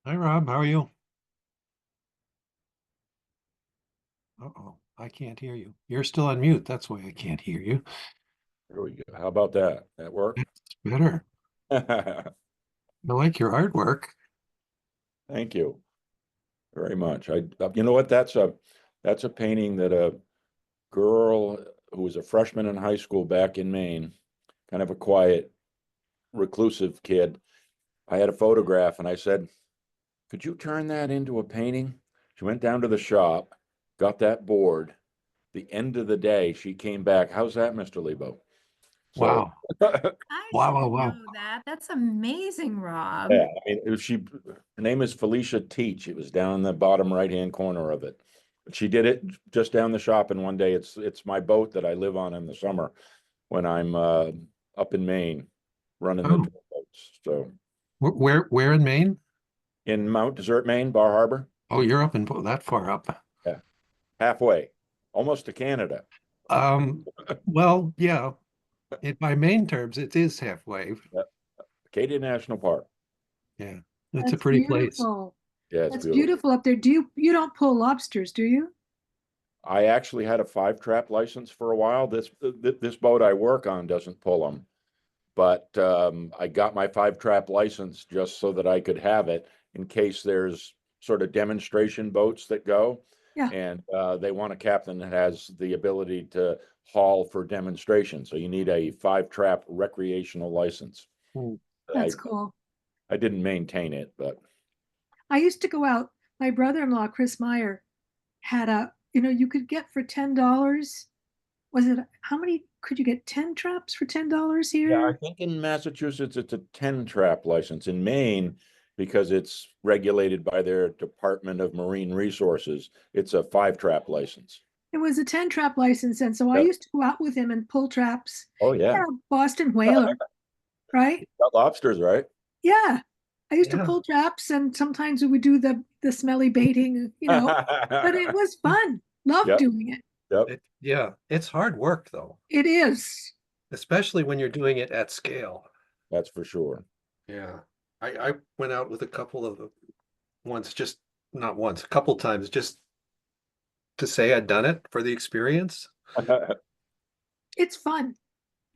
Hi, Rob. How are you? Uh-oh, I can't hear you. You're still on mute. That's why I can't hear you. There we go. How about that? That work? That's better. I like your artwork. Thank you very much. You know what? That's a painting that a girl who was a freshman in high school back in Maine, kind of a quiet, reclusive kid. I had a photograph and I said, "Could you turn that into a painting?" She went down to the shop, got that board. The end of the day, she came back. How's that, Mr. Lebo? So Wow. I Wow, wow, didn't wow. know that. That's amazing, Rob. yeah, I mean, her name is Felicia Teach. It was down in the bottom right-hand corner of it. She did it just down the shop in one day. It's my boat that I live on in the summer when I'm up in Maine running the Oh, tour boats. So where in Maine? in Mount Desert, Maine, Bar Harbor. Oh, you're up in that far up. Yeah, halfway, almost to Canada. Um, well, yeah, by Maine terms, it is halfway. Yeah. Acadia National Park. Yeah, it's a That's pretty place. beautiful. Yeah, it's That's beautiful. beautiful up there. You don't pull lobsters, do you? I actually had a five trap license for a while. This boat I work on doesn't pull them. But I got my five trap license just so that I could have it in case there's sort of demonstration boats that go. Yeah, And they want a captain that has the ability to haul for demonstration. So you need a five trap recreational license. Hmm. I, that's cool. I didn't maintain it, but I used to go out. My brother-in-law, Chris Meyer, had you could get for $10. Was it how many could you get 10 traps for $10 yeah, I here? think in Massachusetts it's a 10 trap license. In Maine, because it's regulated by their Department of Marine Resources, it's a five trap license. It was a 10 trap license, and so I Yep. used to go out with him and pull traps. Oh yeah. Yeah, Boston whaler, right? Got lobsters, right? Yeah. I used to Yeah. pull traps and sometimes we would do the smelly baiting, but it was fun. Loved Yep, doing it. yep, Yeah, it's hard work though, It is. especially when you're doing it at scale. that's for sure. Yeah. I went out with a couple of once, just not once, a couple times, just to say I'd done it for the experience. It's fun.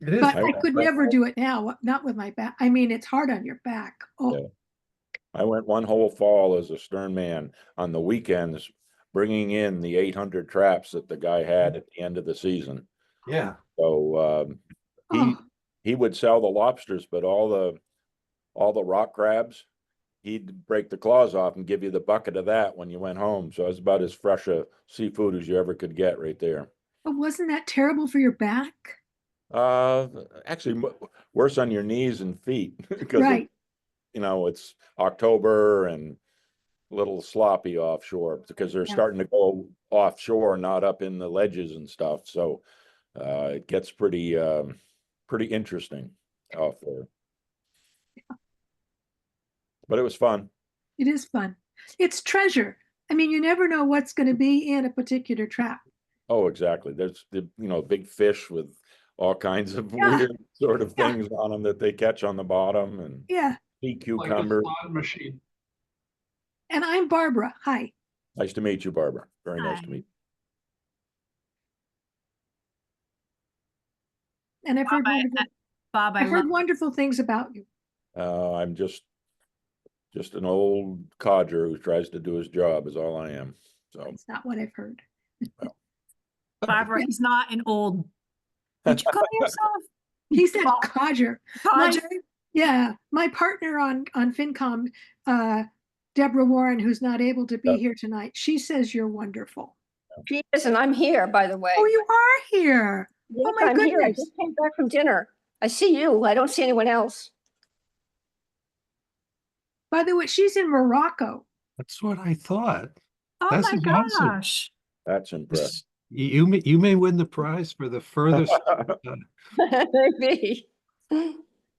It is But I, I fun. could I, never do it now, not with my back. I mean, it's hard on your back. Oh, yeah. I went one whole fall as a stern man on the weekends, bringing in the 800 traps that the guy had at the end of the season. Yeah. So he oh, he would sell the lobsters, but all the rock crabs, he'd break the claws off and give you the bucket of that when you went home. So it's about as fresh a seafood as you ever could get right there. but wasn't that terrible for your back? Actually, worse on your knees and feet because Right. it's October and a little sloppy offshore because they're Yeah. starting to go offshore, not up in the ledges and stuff. So it gets pretty interesting off there. But it was fun. It is fun. It's treasure. I mean, you never know what's going to be in a particular trap. Oh, exactly. There's the big fish with all kinds of Yeah. weird sort of Yeah. things on them that they catch on the bottom and Yeah. sea Like a cucumber. slot machine. And I'm Barbara. Hi. Nice to meet you, Barbara. Very nice to Hi. meet And I've heard wonderful Bob, I I've love heard wonderful things about you. you. I'm just an old codger who tries to do his job is all I am. So That's not what I've heard. well. Barbara. Yeah. He's not an old. What'd you call yourself? He said codger. Codger? My partner on FinCom, Deborah Warren, who's not able to be Yep. here tonight, she says you're wonderful. She is, and I'm here, by the way. Oh, you are here. Yes, Oh my I'm here. I goodness. just came back from dinner. I see you. I don't see anyone else. By the way, she's in Morocco. That's what I thought. Oh This my is awesome. gosh. That's impressive. You may win the prize for the furthest Maybe.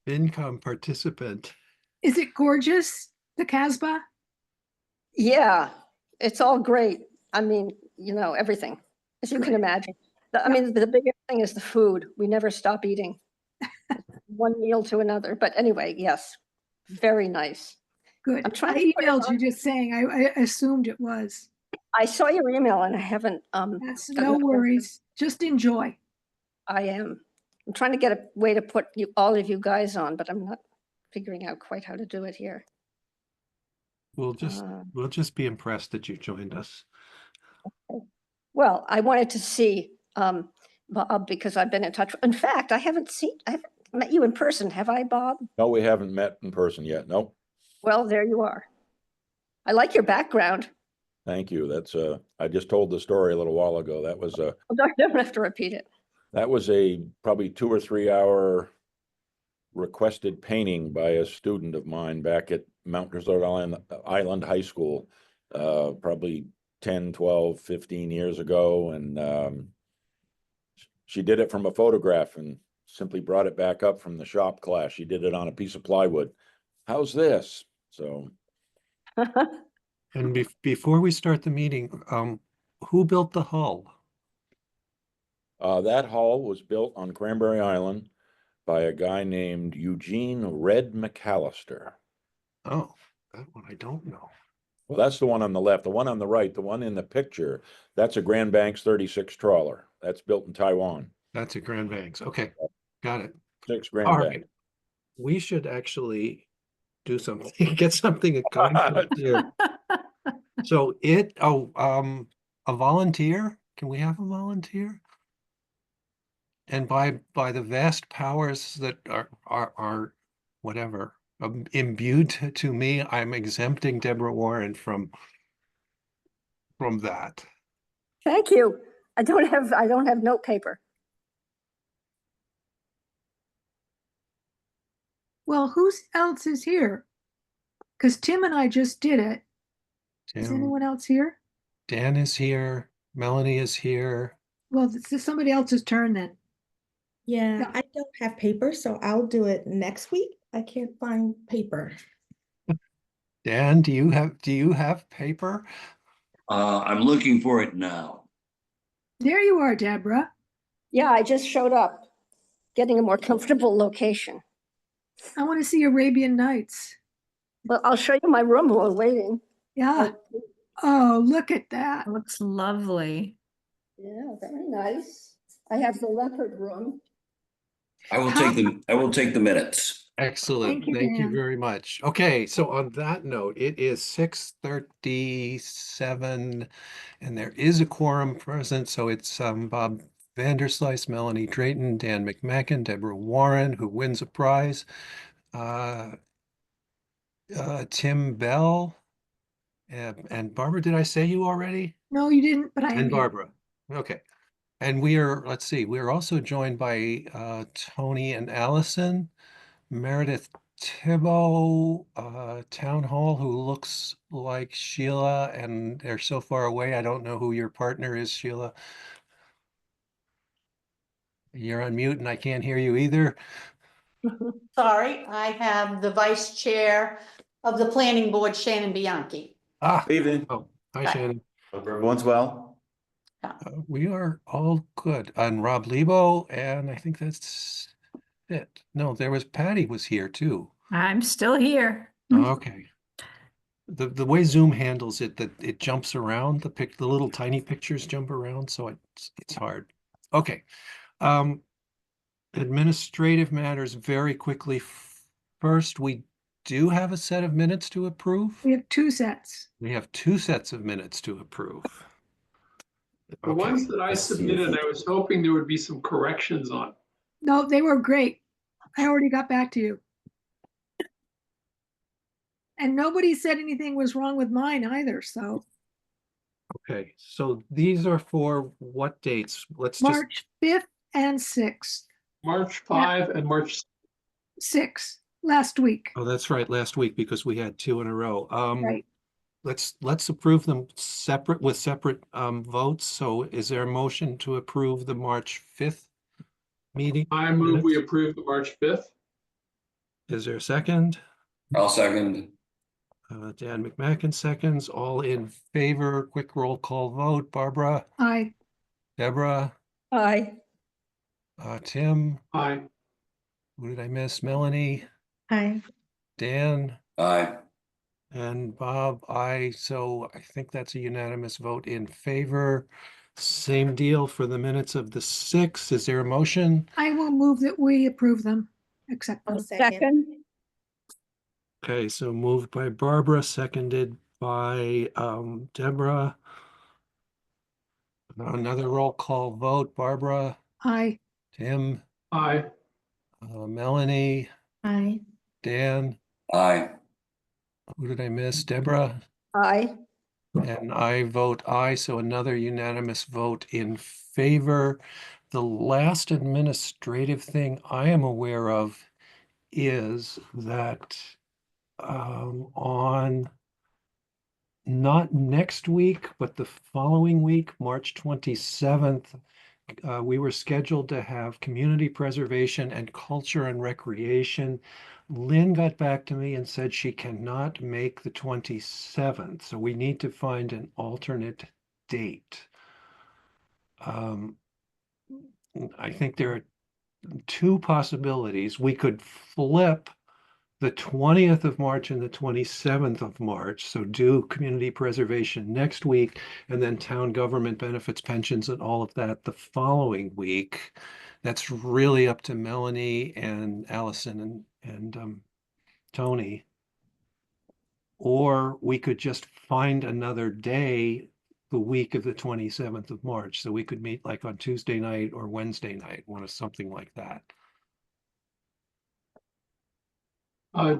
income participant. Is it gorgeous, the Casbah? Yeah, it's all great. I mean, everything, as you can imagine. I mean, the biggest thing is the food. We never stop eating one meal to another. But anyway, yes, very nice. Good. I'm trying I to put it emailed you on. just saying, I assumed it was. I saw your email and I haven't, That's gotten no around- worries. Just enjoy. I am. I'm trying to get a way to put you, all of you guys on, but I'm not figuring out quite how to do it here. We'll just be impressed that you joined us. Well, I wanted to see, Bob, because I've been in touch. In fact, I haven't met you in person, have I, Bob? No, we haven't met in person yet. Nope. Well, there you are. I like your background. Thank you. That's I just told the story a little while ago. That was a Don't have to repeat it. probably 2 or 3 hour requested painting by a student of mine back at Mount Desert Island High School, probably 10, 12, 15 years ago. And she did it from a photograph and simply brought it back up from the shop class. She did it on a piece of plywood. How's this? So And before we start the meeting, who built the hull? that hull was built on Cranberry Island by a guy named Eugene Red McAllister. Oh, that one I don't know. Well, that's the one on the left. The one on the right, the one in the picture, that's a Grand Banks 36 trawler. That's built in Taiwan. That's a Grand Banks. Okay, got it. 6 Grand All Banks. right. We should actually do something, get something accomplished here. So a volunteer? Can we have a volunteer? And by the vast powers that are whatever imbued to me, I'm exempting Deborah Warren from that. Thank you. I don't have note paper. Well, who else is here? Because Tim and I just did it. Is Tim, anyone else here? Dan is here. Melanie is here. Well, this is somebody else's turn then. Yeah, Yeah. I don't have paper, so I'll do it next week. I can't find paper. Dan, do you have paper? I'm looking for it now. There you are, Deborah. Yeah, I just showed up, getting a more comfortable location. I want to see Arabian Nights. Well, I'll show you my room while we're waiting. Yeah. Oh, look at that. It looks lovely. Yeah, very nice. I have the leopard room. I will take the minutes. Excellent. Thank you, Thank you Dan. very much. Okay, so on that note, it is 6:37 and there is a quorum present. So it's Bob Vanderslice, Melanie Drayton, Dan McMacken, Deborah Warren, who wins a prize, Tim Bell, and Barbara, did I say you already? No, you didn't, but I am And here. Barbara. Okay. And let's see, we are also joined by Tony and Allison, Meredith Thibault, Town Hall, who looks like Sheila, and they're so far away. I don't know who your partner is, Sheila. You're on mute and I can't hear you either. Sorry, I have the vice chair of the planning board, Shannon Bianchi. Ah, Evening. oh, hi Hi. Shannon. Hope everyone's well. We are all good. And Rob Lebo, and I think that's it. No, Patty was here too. I'm still here. Okay. The way Zoom handles it, that it jumps around, the little tiny pictures jump around, so it's hard. Okay. Administrative matters very quickly. First, we do have a set of minutes to approve. We have two sets. We have 2 sets of minutes to approve. The ones that I submitted, I was hoping there would be some corrections on. No, they were great. I already got back to you. And nobody said anything was wrong with mine either, so Okay, so these are for what dates? Let's just, March 5th and 6th. March 5 and March, 6th, last week. oh, that's right, last week, because we had 2 in a row. Right. Let's approve them with separate votes. So is there a motion to approve the March 5th meeting? I move we minutes? approve the March 5th. Is there a second? I'll second. Dan McMacken seconds. All in favor, quick roll call vote. Barbara, Aye. Deborah, Hi. Tim, Aye. who did I miss? Melanie, Hi. Dan, Aye. And Bob, so I think that's a unanimous vote in favor. Same deal for the minutes of the 6th. Is there a motion? I will move that we approve them, accept I'll them. second. Second, Okay, so moved by Barbara, seconded by Deborah. Another roll call vote. Barbara, I, Tim, Aye. Melanie, Aye. Dan, Aye. who did I miss? Deborah? aye. And I vote aye, so another unanimous vote in favor. The last administrative thing I am aware of is that on not next week, but the following week, March 27th, we were scheduled to have community preservation and culture and recreation. Lynn got back to me and said she cannot make the 27th, so we need to find an alternate date. I think there are two possibilities. We could flip the 20th of March and the 27th of March. So do community preservation next week and then town government benefits, pensions and all of that the following week. That's really up to Melanie and Allison and Tony. Or we could just find another day the week of the 27th of March. So we could meet like on Tuesday night or Wednesday night, one of something like that.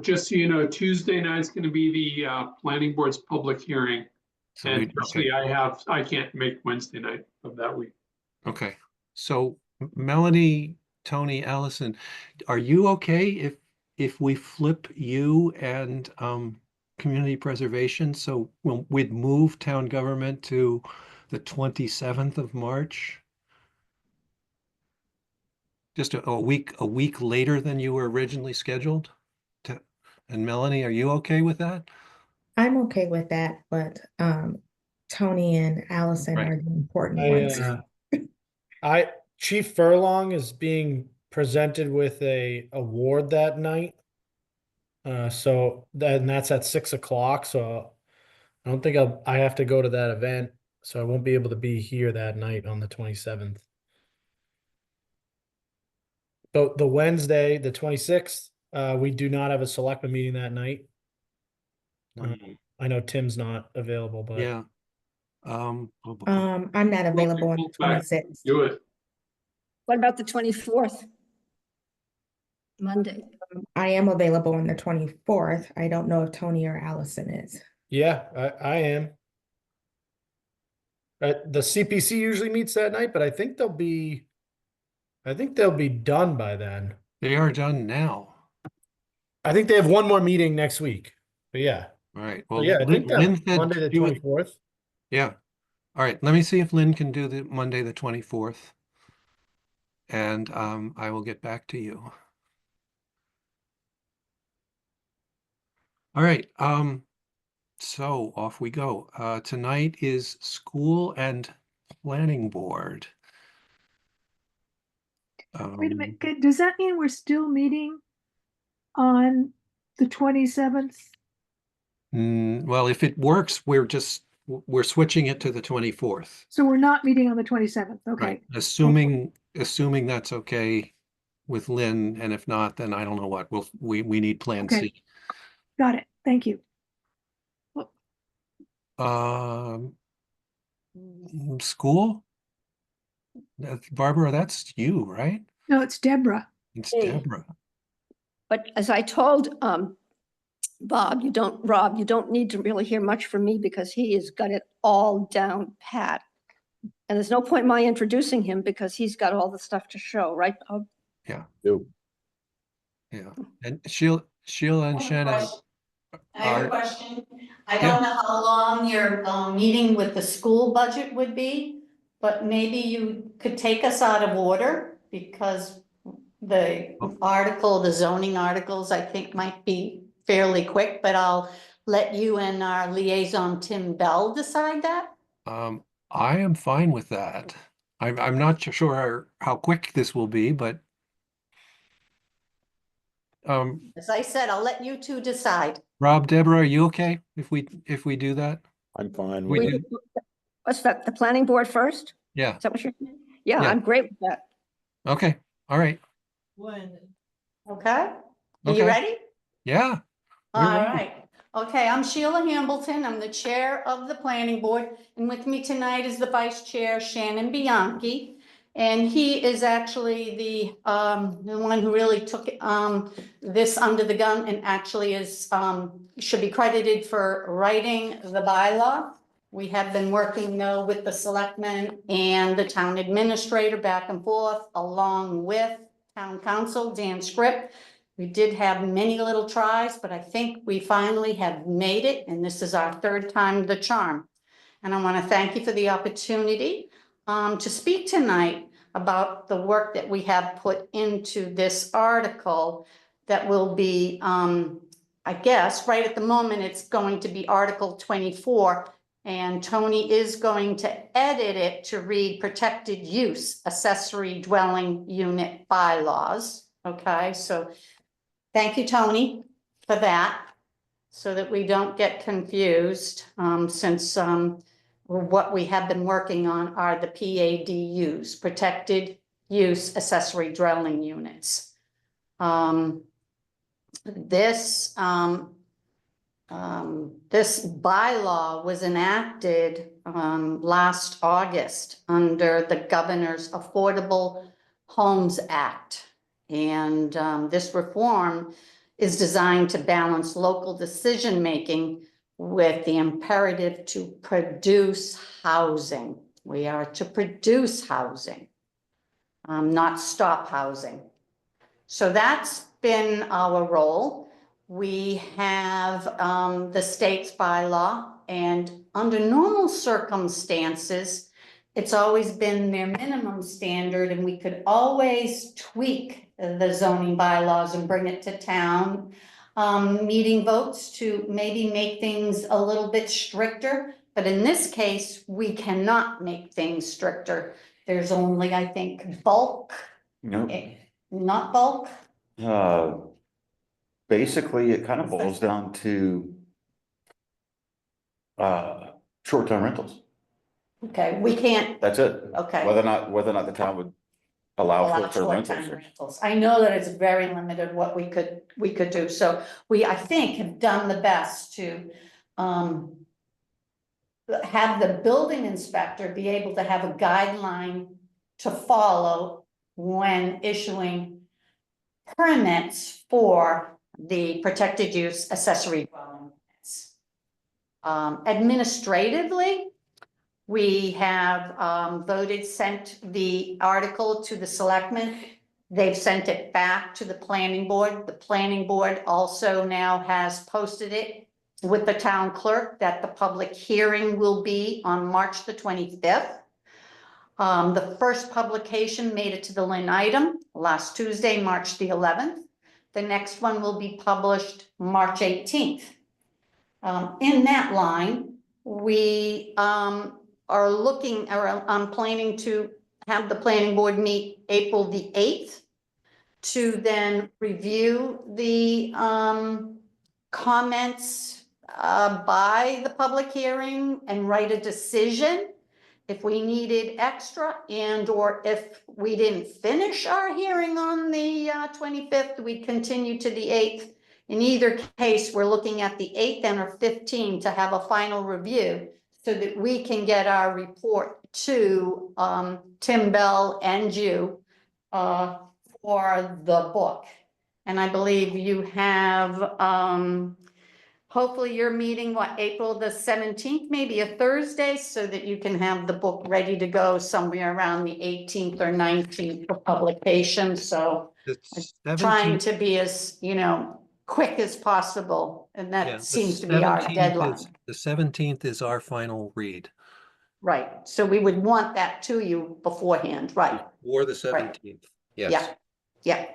Just so you know, Tuesday night's gonna be the planning board's public hearing. So And we, okay. personally, I can't make Wednesday night of that week. Okay, so Melanie, Tony, Allison, are you okay if we flip you and community preservation? So we'd move town government to the 27th of March? Just a week later than you were originally scheduled? And Melanie, are you okay with that? I'm okay with that, but Tony and Allison Right. are the important ones. Chief Furlong is being presented with a award that night. And that's at 6 o'clock. So I don't think I have to go to that event. So I won't be able to be here that night on the 27th. The Wednesday, the 26th, we do not have a selectman meeting that night. I know Tim's not available, but Yeah. I'm not available on the 26th. Do it. What about the 24th? Monday. I am available on the 24th. I don't know if Tony or Allison is. yeah, I am. The CPC usually meets that night, but I think they'll be done by then. They are done now. I think they have one more meeting next week. But yeah. All right. Well, Well, yeah, I think Lynn that said Monday the she would- 24th. Yeah. All right. Let me see if Lynn can do the Monday, the 24th. And I will get back to you. All right. So off we go. Tonight is school and planning board. wait a minute, does that mean we're still meeting on the 27th? Well, if it works, we're switching it to the 24th. So we're not meeting on the 27th, okay. Right. Assuming that's okay with Lynn, and if not, then I don't know what. We need plan Okay. C. Got it, thank you. School? Barbara, that's you, right? No, it's Deborah. It's Hey. Deborah. But as I told Rob, you don't need to really hear much from me because he has got it all down pat. And there's no point in my introducing him because he's got all the stuff to show, right, Bob? Do. Yeah. And Sheila and Shannon. I have Are- a question. I Yeah. don't know how long your meeting with the school budget would be, but maybe you could take us out of order because the the zoning articles, I think might be fairly quick, but I'll let you and our liaison, Tim Bell, decide that. I am fine with that. I'm not sure how quick this will be, but As I said, I'll let you two decide. Rob, Deborah, are you okay if we do that? I'm fine We with do. it. What's that, the planning board first? Yeah, Is that what you're saying? Yeah, Yeah. I'm great with that. okay, all right, Okay? Are you Okay. ready? yeah. We're All ready. right. Okay, I'm Sheila Hambleton. I'm the chair of the planning board. And with me tonight is the vice chair, Shannon Bianchi. And he is actually the one who really took this under the gun and actually is should be credited for writing the bylaw. We have been working though with the selectmen and the town administrator back and forth, along with town council, Dan Script. We did have many little tries, but I think we finally have made it, and this is our third time the charm. And I want to thank you for the opportunity to speak tonight about the work that we have put into this article that will be, I guess, right at the moment, it's going to be Article 24, and Tony is going to edit it to read protected use accessory dwelling unit bylaws. Okay, so thank you, Tony, for that, so that we don't get confused, since what we have been working on are the PADUs, protected use accessory dwelling units. This bylaw was enacted last August under the Governor's Affordable Homes Act. And this reform is designed to balance local decision-making with the imperative to produce housing. We are to produce housing, not stop housing. So that's been our role. We have the state's bylaw, and under normal circumstances, it's always been their minimum standard, and we could always tweak the zoning bylaws and bring it to town meeting votes to maybe make things a little bit stricter. But in this case, we cannot make things stricter. There's only, I think, bulk, No, not bulk. basically, it kind of boils down to short-term rentals. Okay, we can't That's it. Okay. Whether or not the town would allow allow short-term short-term rentals. rentals. I know that it's very limited what we could do. So we, I think, have done the best to have the building inspector be able to have a guideline to follow when issuing permits for the protected use accessory dwelling units. Administratively, we have sent the article to the selectmen. They've sent it back to the planning board. The planning board also now has posted it with the town clerk that the public hearing will be on March the 25th. The first publication made it to the Lynn item last Tuesday, March the 11th. The next one will be published March 18th. In that line, we are looking, or I'm planning to have the planning board meet April the 8th to then review the comments by the public hearing and write a decision if we needed extra, and or if we didn't finish our hearing on the 25th, we continue to the 8th. In either case, we're looking at the 8th and or 15th to have a final review so that we can get our report to Tim Bell and you for the book. And I believe you have, hopefully you're meeting, what, April the 17th, maybe a Thursday, so that you can have the book ready to go somewhere around the 18th or 19th for publication. So The trying 17th to be as, quick as possible. And yeah, that the seems to be our 17th deadline. The 17th is our final read, Right. So we would want that to you beforehand, right? or the 17th, yes. Yeah, yeah.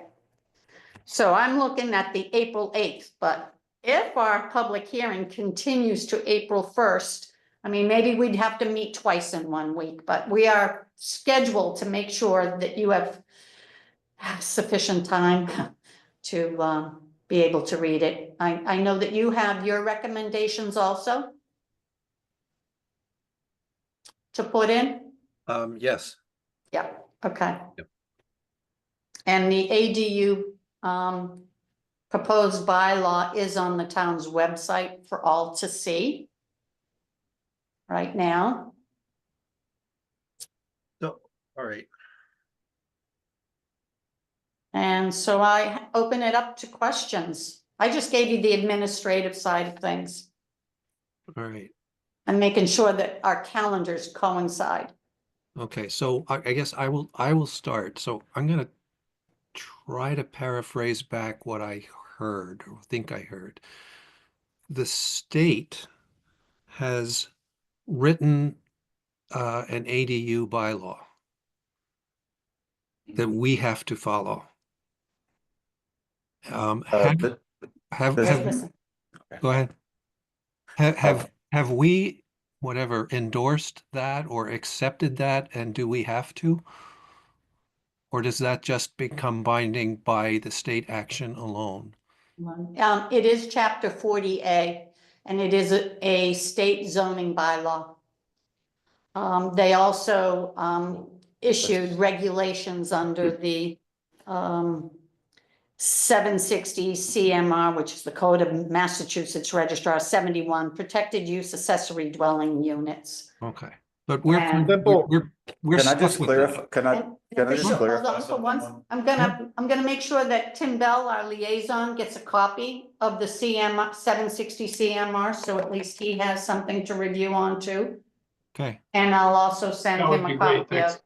So I'm looking at the April 8th, but if our public hearing continues to April 1st, I mean, maybe we'd have to meet twice in 1 week, but we are scheduled to make sure that you have sufficient time to be able to read it. I know that you have your recommendations also to put in. Yes. Yeah, okay. Yep. And the ADU proposed bylaw is on the town's website for all to see right now. So, all right. And so I open it up to questions. I just gave you the administrative side of things All right. and making sure that our calendars coincide. Okay, so I guess I will start. So I'm gonna try to paraphrase back what I heard or think I heard. The state has written an ADU bylaw that we have to follow. Have But have this- have Listen, go ahead. Have we whatever endorsed that or accepted that, and do we have to? Or does that just become binding by the state action alone? it is chapter 40A, and it is a state zoning bylaw. They also issued regulations under the 760 CMR, which is the Code of Massachusetts Registrar 71, protected use accessory dwelling units. Okay, but we're And- we're Can I stuck just with that. clarify, can I Hold just clarify on for once. something? I'm gonna make sure that Tim Bell, our liaison, gets a copy of the 760 CMR, so at least he has something to review on too. Okay, And I'll also send That would him be a great, copy thanks. of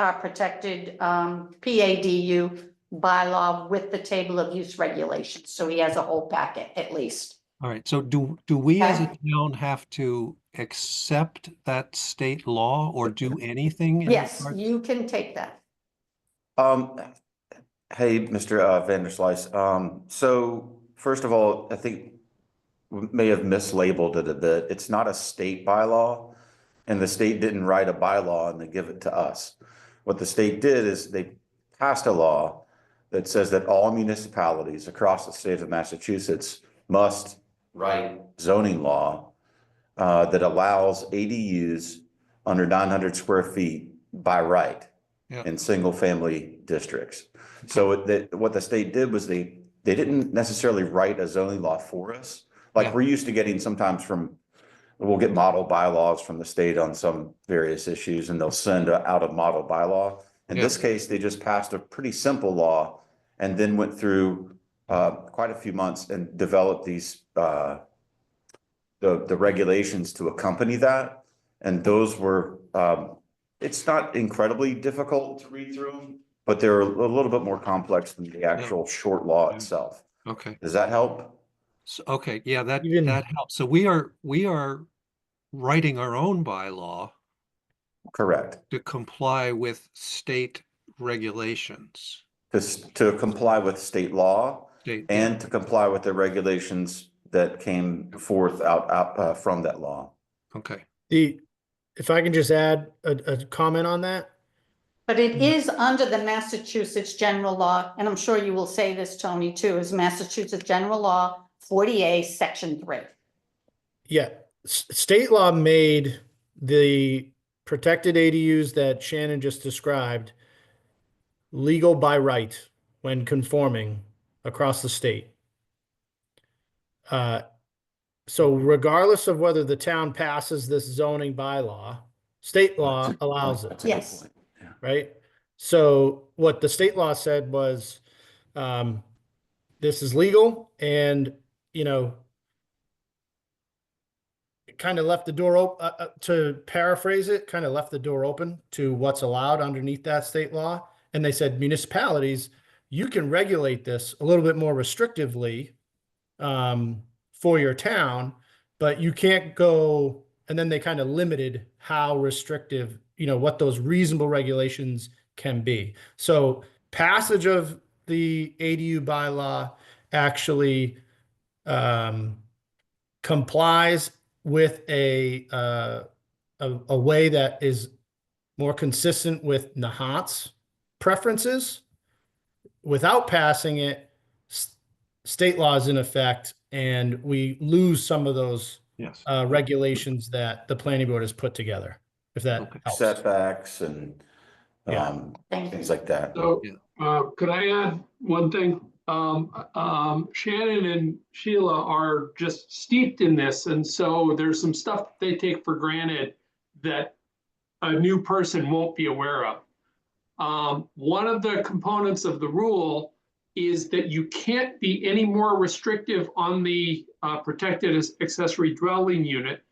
our protected PADU bylaw with the table of use regulations, so he has a whole packet at least. all right. So do we as a Okay. town have to accept that state law or do anything in Yes, regards- you can take that. Hey, Mr. Vanderslice. So first of all, I think we may have mislabeled it a bit. It's not a state bylaw, and the state didn't write a bylaw and they give it to us. What the state did is they passed a law that says that all municipalities across the state of Massachusetts must write zoning law that allows ADUs under 900 square feet by right Yeah. in single-family districts. So what the state did was they didn't necessarily write a zoning law for us. Like Yeah. we're used to getting sometimes we'll get model bylaws from the state on some various issues, and they'll send out a model bylaw. In Yeah. this case, they just passed a pretty simple law and then went through quite a few months and developed these the regulations to accompany that. And those were it's not incredibly difficult to read through them, but they're a little bit more complex than the actual short law Yeah. itself. Okay, Does that help? so, okay, yeah, that Even- helps. So we are writing our own bylaw Correct. to comply with state regulations. To comply with state law State, and to comply with the regulations that came forth out from that law. okay, If I can just add a comment on that. But it is under the Massachusetts general law, and I'm sure you will say this, Tony, too, is Massachusetts general law 40A, section 3. Yeah, state law made the protected ADUs that Shannon just described legal by right when conforming across the state. So regardless of whether the town passes this zoning bylaw, state law allows it. That's a good Yes. point. Yeah. Right? So what the state law said was, this is legal, and, it kind of left the door open, to paraphrase it, kind of left the door open to what's allowed underneath that state law. And they said, municipalities, you can regulate this a little bit more restrictively, for your town, but you can't go, and then they kind of limited how restrictive, what those reasonable regulations can be. So passage of the ADU bylaw actually complies with a way that is more consistent with Nahant's preferences. Without passing it, state law is in effect and we lose some of those Yes. regulations that the planning board has put together, if that Okay. helps. Setbacks and Yeah. things like that. So, Yeah. could I add one thing? Shannon and Sheila are just steeped in this, and so there's some stuff they take for granted that a new person won't be aware of. One of the components of the rule is that you can't be any more restrictive on the protected accessory dwelling unit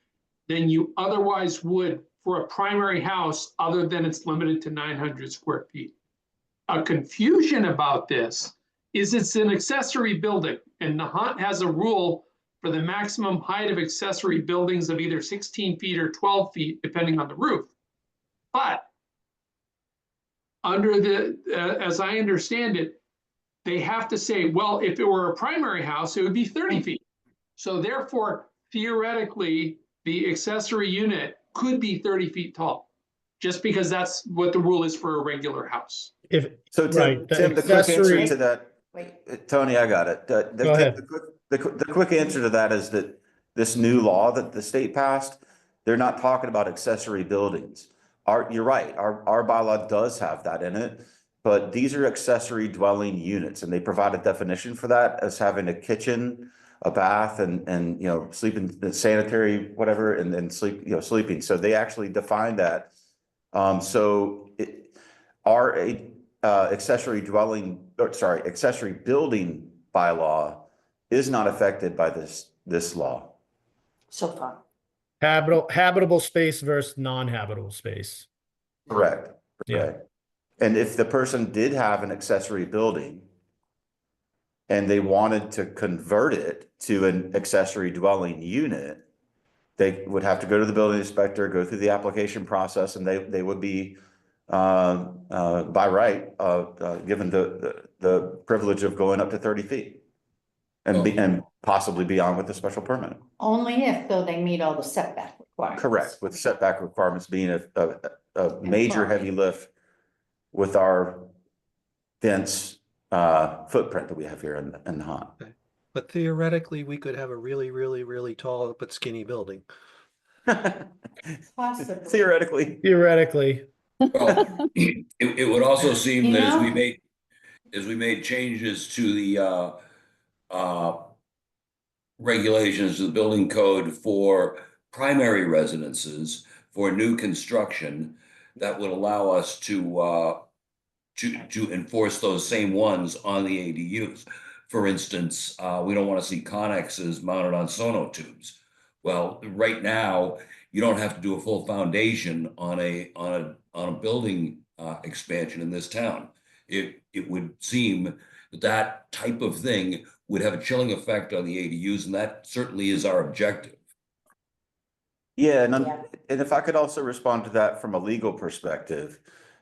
than you otherwise would for a primary house, other than it's limited to 900 square feet. A confusion about this is it's an accessory building, and Nahant has a rule for the maximum height of accessory buildings of either 16 feet or 12 feet, depending on the roof. But under the, as I understand it, they have to say, well, if it were a primary house, it would be 30 feet. So therefore, theoretically, the accessory unit could be 30 feet tall, just because that's what the rule is for a regular house. If So right, Tim, the quick answer accessory- to that, Wait, Tony, I got it. Go ahead. The quick answer to that is that this new law that the state passed, they're not talking about accessory buildings. You're right, our bylaw does have that in it, but these are accessory dwelling units, and they provide a definition for that as having a kitchen, a bath, and you know, sleeping, sanitary, whatever, and then sleeping. So they actually define that. Accessory building bylaw is not affected by this law. so far. habitable space versus non-habitable space. Correct. Yeah. Correct. And if the person did have an accessory building and they wanted to convert it to an accessory dwelling unit, they would have to go to the building inspector, go through the application process, and they would be by right given the privilege of going up to 30 feet and possibly beyond with a special permit. Only if, though, they meet all the setback requirements. Correct, with setback requirements being a major heavy lift with our dense footprint that we have here in Nahant. But theoretically, we could have a really, really, really tall but skinny building. Possibly. Theoretically. Well, it would also seem You that know? as we made changes to the regulations of the building code for primary residences for new construction, that would allow us to enforce those same ones on the ADUs. For instance, we don't want to see connexes mounted on sonotubes. Well, right now, you don't have to do a full foundation on a building expansion in this town. It would seem that type of thing would have a chilling effect on the ADUs, and that certainly is our objective. Yeah, and if I could also respond to that from a legal perspective,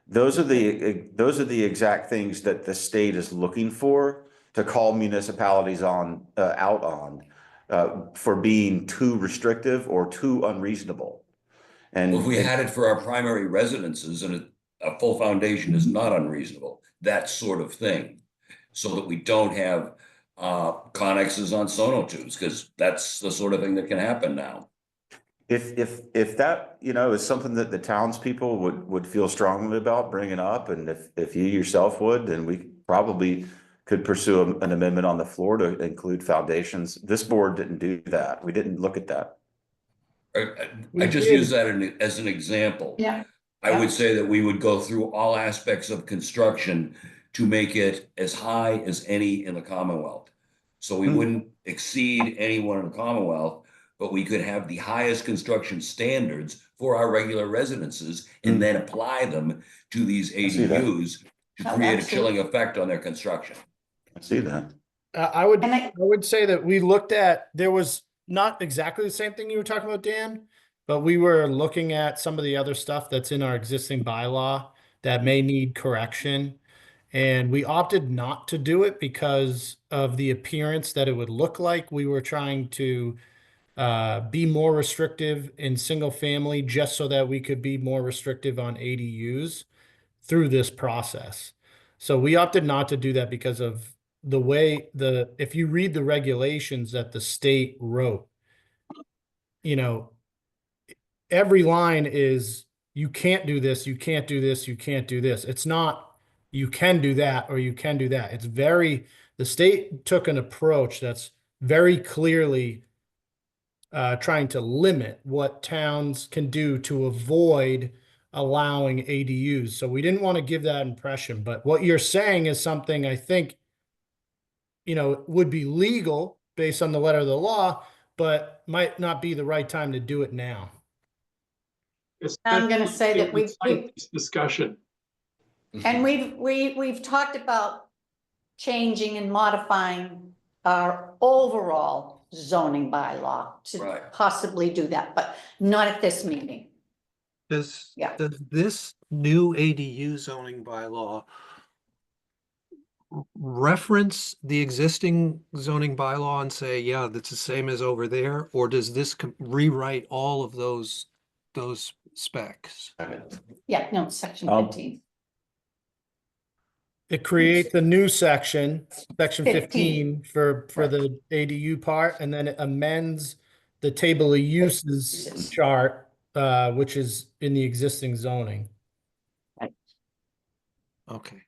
those are the exact things that the state is looking for to call municipalities out on for being too restrictive or too unreasonable. And Well, if we had it for our primary residences and a full foundation is not unreasonable, that sort of thing, so that we don't have connexes on sonotubes, because that's the sort of thing that can happen now. If that, is something that the townspeople would feel strongly about bringing up, and if you yourself would, then we probably could pursue an amendment on the floor to include foundations. This board didn't do that. We didn't look at that. I just use that as an example. Yeah. I would say that we would go through all aspects of construction to make it as high as any in the Commonwealth. So we wouldn't exceed anyone in the Commonwealth, but we could have the highest construction standards for our regular residences and then apply them to these ADUs to create a chilling effect on their construction. I see that. I would say that we looked at, there was not exactly the same thing you were talking about, Dan, but we were looking at some of the other stuff that's in our existing bylaw that may need correction. And we opted not to do it because of the appearance that it would look like. We were trying to be more restrictive in single family just so that we could be more restrictive on ADUs through this process. So we opted not to do that because of the way if you read the regulations that the state wrote, you know, every line is you can't do this, you can't do this, you can't do this. It's not you can do that or you can do that. It's the state took an approach that's very clearly trying to limit what towns can do to avoid allowing ADUs. So we didn't want to give that impression, but what you're saying is something I think, would be legal based on the letter of the law, but might not be the right time to do it now. I'm gonna say that Especially with this discussion. and we've talked about changing and modifying our overall zoning bylaw to Right. possibly do that, but not at this meeting. Does Yeah. this new ADU zoning bylaw reference the existing zoning bylaw and say, yeah, that's the same as over there? Or does this rewrite all of those specs? Yeah, no, section Um, 15. It creates a new section 15. 15 for the ADU part, and then it amends the table of uses Uses. chart, which is in the existing zoning. Okay.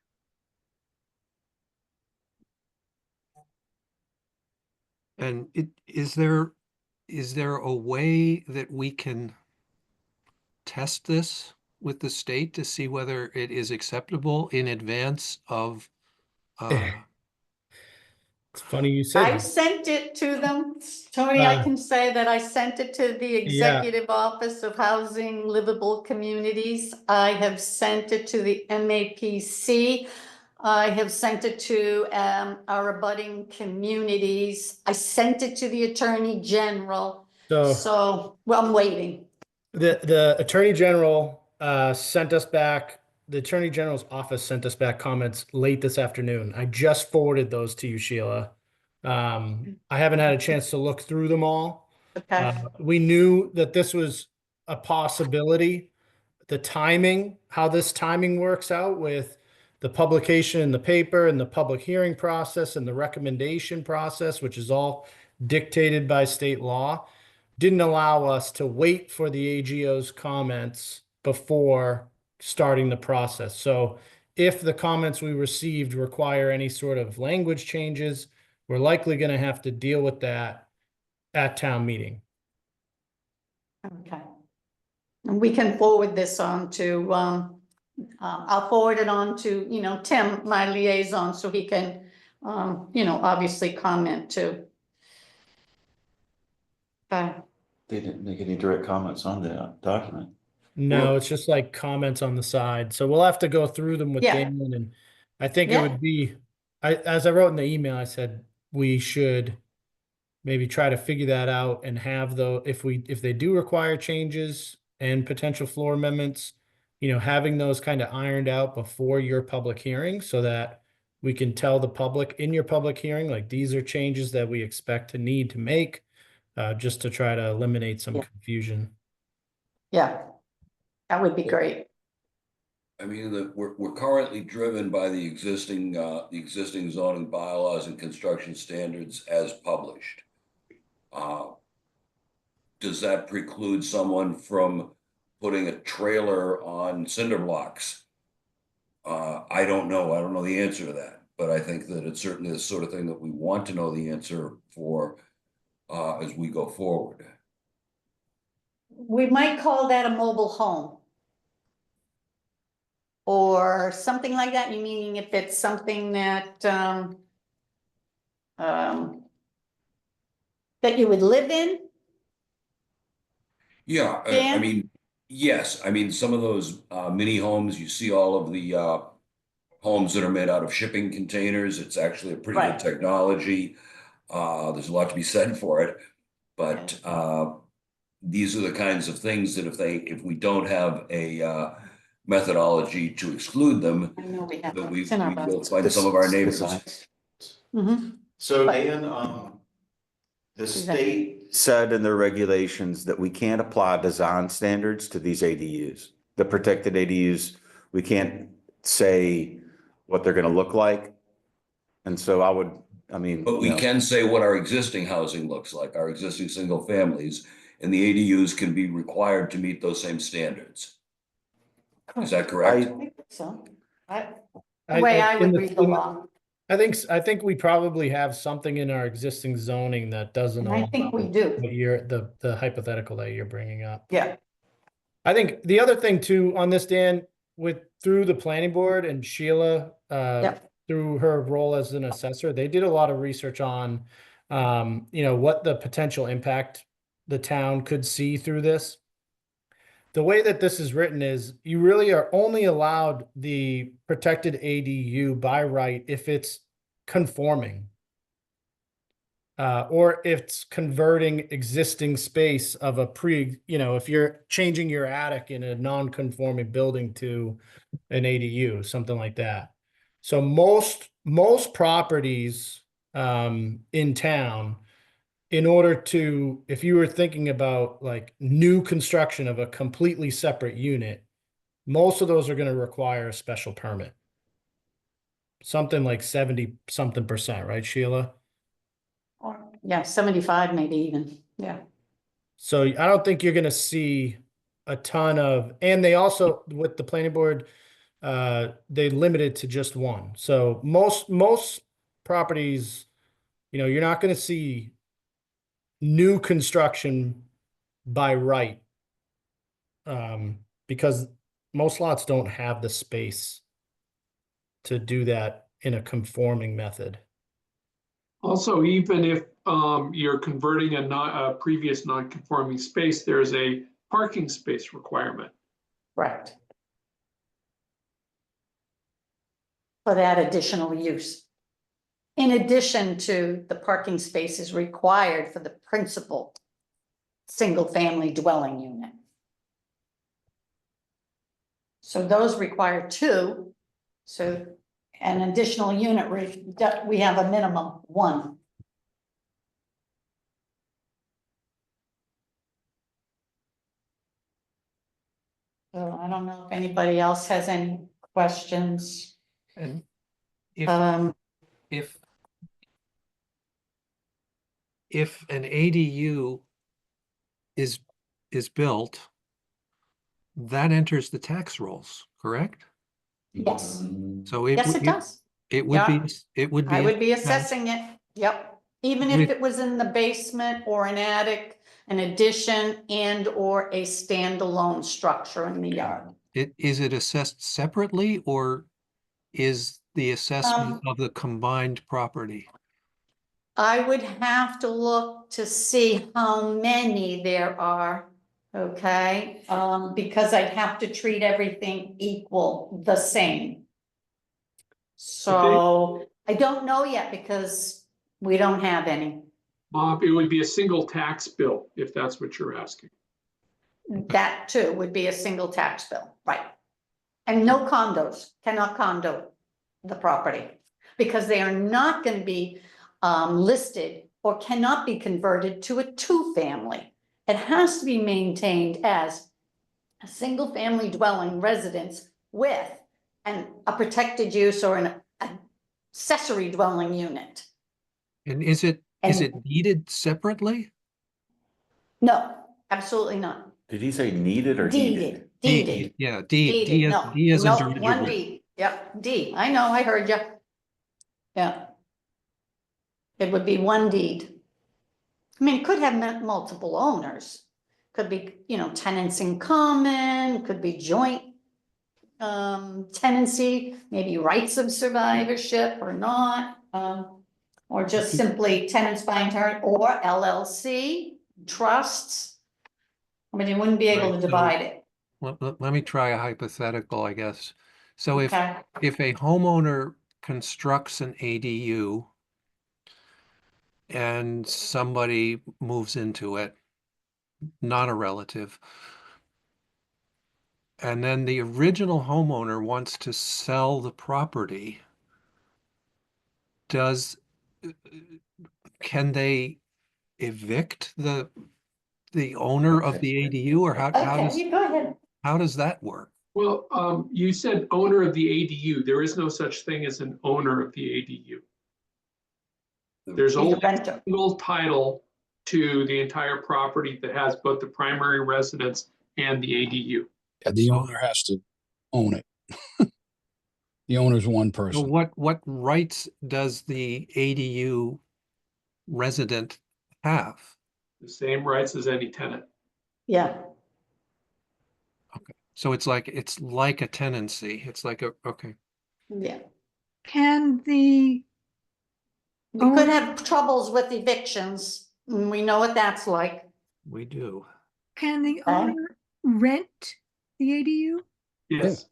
And is there a way that we can test this with the state to see whether it is acceptable in advance of It's funny you said I that. sent it to them. Tony, I can say that I sent it to the Executive Office of Housing Livable Communities. I have sent it to the MAPC. I have sent it to our abutting communities. I sent it to the Attorney General. So, well, I'm waiting. The Attorney General sent us back, the Attorney General's office sent us back comments late this afternoon. I just forwarded those to you, Sheila. I haven't had a chance to look through them all. Okay. We knew that this was a possibility. The timing, how this timing works out with the publication in the paper and the public hearing process and the recommendation process, which is all dictated by state law, didn't allow us to wait for the AGO's comments before starting the process. So if the comments we received require any sort of language changes, we're likely going to have to deal with that at town meeting. Okay. And we can forward this on to, I'll forward it on to, Tim, my liaison, so he can, obviously comment too. Okay. They didn't make any direct comments on the document. No, it's just like comments on the side. So we'll have to go through them with Yeah. Damon, and I think it Yeah. would be, as I wrote in the email, I said we should maybe try to figure that out and have if they do require changes and potential floor amendments, having those kind of ironed out before your public hearing so that we can tell the public in your public hearing, like, these are changes that we expect to need to make, just to try to eliminate some confusion. Yeah, that would be great. I mean, we're currently driven by the existing zoning bylaws and construction standards as published. Does that preclude someone from putting a trailer on cinder blocks? I don't know. I don't know the answer to that, but I think that it's certainly the sort of thing that we want to know the answer for as we go forward. We might call that a mobile home. Or something like that, you meaning if it's something that that you would live in? Yeah, I Dan? mean, yes, I mean, some of those mini homes, you see all of the homes that are made out of shipping containers. It's actually a pretty good Right. technology. There's a lot to be said for it, but these are the kinds of things that if we don't have a methodology to exclude them, I know we have. that we It's in our will budget. find some of our neighbors. Mhm. So But- Dan, the state said in their regulations that we can't apply design standards to these ADUs. The protected ADUs, we can't say what they're gonna look like. And so I would, I mean, But you we know, can say what our existing housing looks like, our existing single families, and the ADUs can be required to meet those same standards. Is that correct? I think so. The I- way I- I in would read the in law. I think we probably have something in our existing zoning that doesn't And I think allow we do. what you're, the hypothetical that you're bringing up. Yeah. I think the other thing too on this, Dan, through the planning board and Sheila, Yep. through her role as an assessor, they did a lot of research on, what the potential impact the town could see through this. The way that this is written is you really are only allowed the protected ADU by right if it's conforming. Or if it's converting existing space of a if you're changing your attic in a non-conforming building to an ADU, something like that. So most properties in town, in order to, if you were thinking about like new construction of a completely separate unit, most of those are going to require a special permit. Something like 70 something %, right, Sheila? Or, yeah, 75 maybe even, yeah. So I don't think you're going to see a ton of, and they also, with the planning board, they limited to just one. So most properties, you're not going to see new construction by right. Because most lots don't have the space to do that in a conforming method. Also, even if you're converting a previous non-conforming space, there's a parking space requirement. Correct. For that additional use. In addition to the parking spaces required for the principal single-family dwelling unit. So those require 2. So an additional unit, we have a minimum 1. So I don't know if anybody else has any questions. And if, Um, if an ADU is built, that enters the tax rolls, correct? yes, So yes, it does. it would be, Yeah. it would be. I would be assessed. assessing it, yep. Even With- if it was in the basement or an attic, an addition and or a standalone structure in the yard. Is it assessed separately, or is the assessment Um, of the combined property? I would have to look to see how many there are, okay? Because I'd have to treat everything equal, the same. So I don't know yet because we don't have any. Bob, it would be a single tax bill if that's what you're asking. That too would be a single tax bill, right? And no condos, cannot condo the property because they are not going to be listed or cannot be converted to a 2-family. It has to be maintained as a single-family dwelling residence with a protected use or an accessory dwelling unit. And is it needed separately? No, absolutely not. did he say needed or Deeded, deeded? deeded. Yeah, D Deeded, no, as in no, derivative. one D, yep, D, I know, I heard you. Yeah. It would be one deed. I mean, it could have multiple owners. Could be, tenants in common, could be joint tenancy, maybe rights of survivorship or not. Or just simply tenants buying turn or LLC, trusts. I mean, you wouldn't be able Right, to so- divide it. Let me try a hypothetical, I guess. So Okay. if a homeowner constructs an ADU and somebody moves into it, not a relative, and then the original homeowner wants to sell the property, can they evict the owner of the ADU, or how Okay, you go ahead. does that work? Well, you said owner of the ADU. There is no such thing as an owner of the ADU. There's He's a only a renter. single title to the entire property that has both the primary residence and the ADU. Yeah, the owner has to own it. The owner's one So person. what rights does the ADU resident have? The same rights as any tenant. Yeah, So it's like a tenancy. It's like okay. yeah. Can the, We could have troubles with evictions. And we know what that's like. We do. can the Okay. owner rent the ADU? Yes.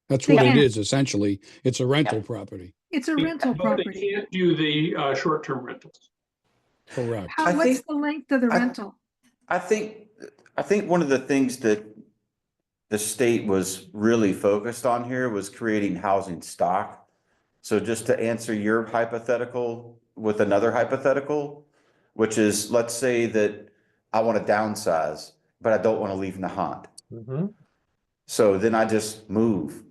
That's They what it can't. is, essentially. It's a rental property. It's a rental But they property. can't do the short-term rentals. Correct. I What's think- the length of the I- rental? I think one of the things that the state was really focused on here was creating housing stock. So just to answer your hypothetical with another hypothetical, which is, let's say that I want to downsize, but I don't want to leave Nahant. Mm-hmm. So then I just move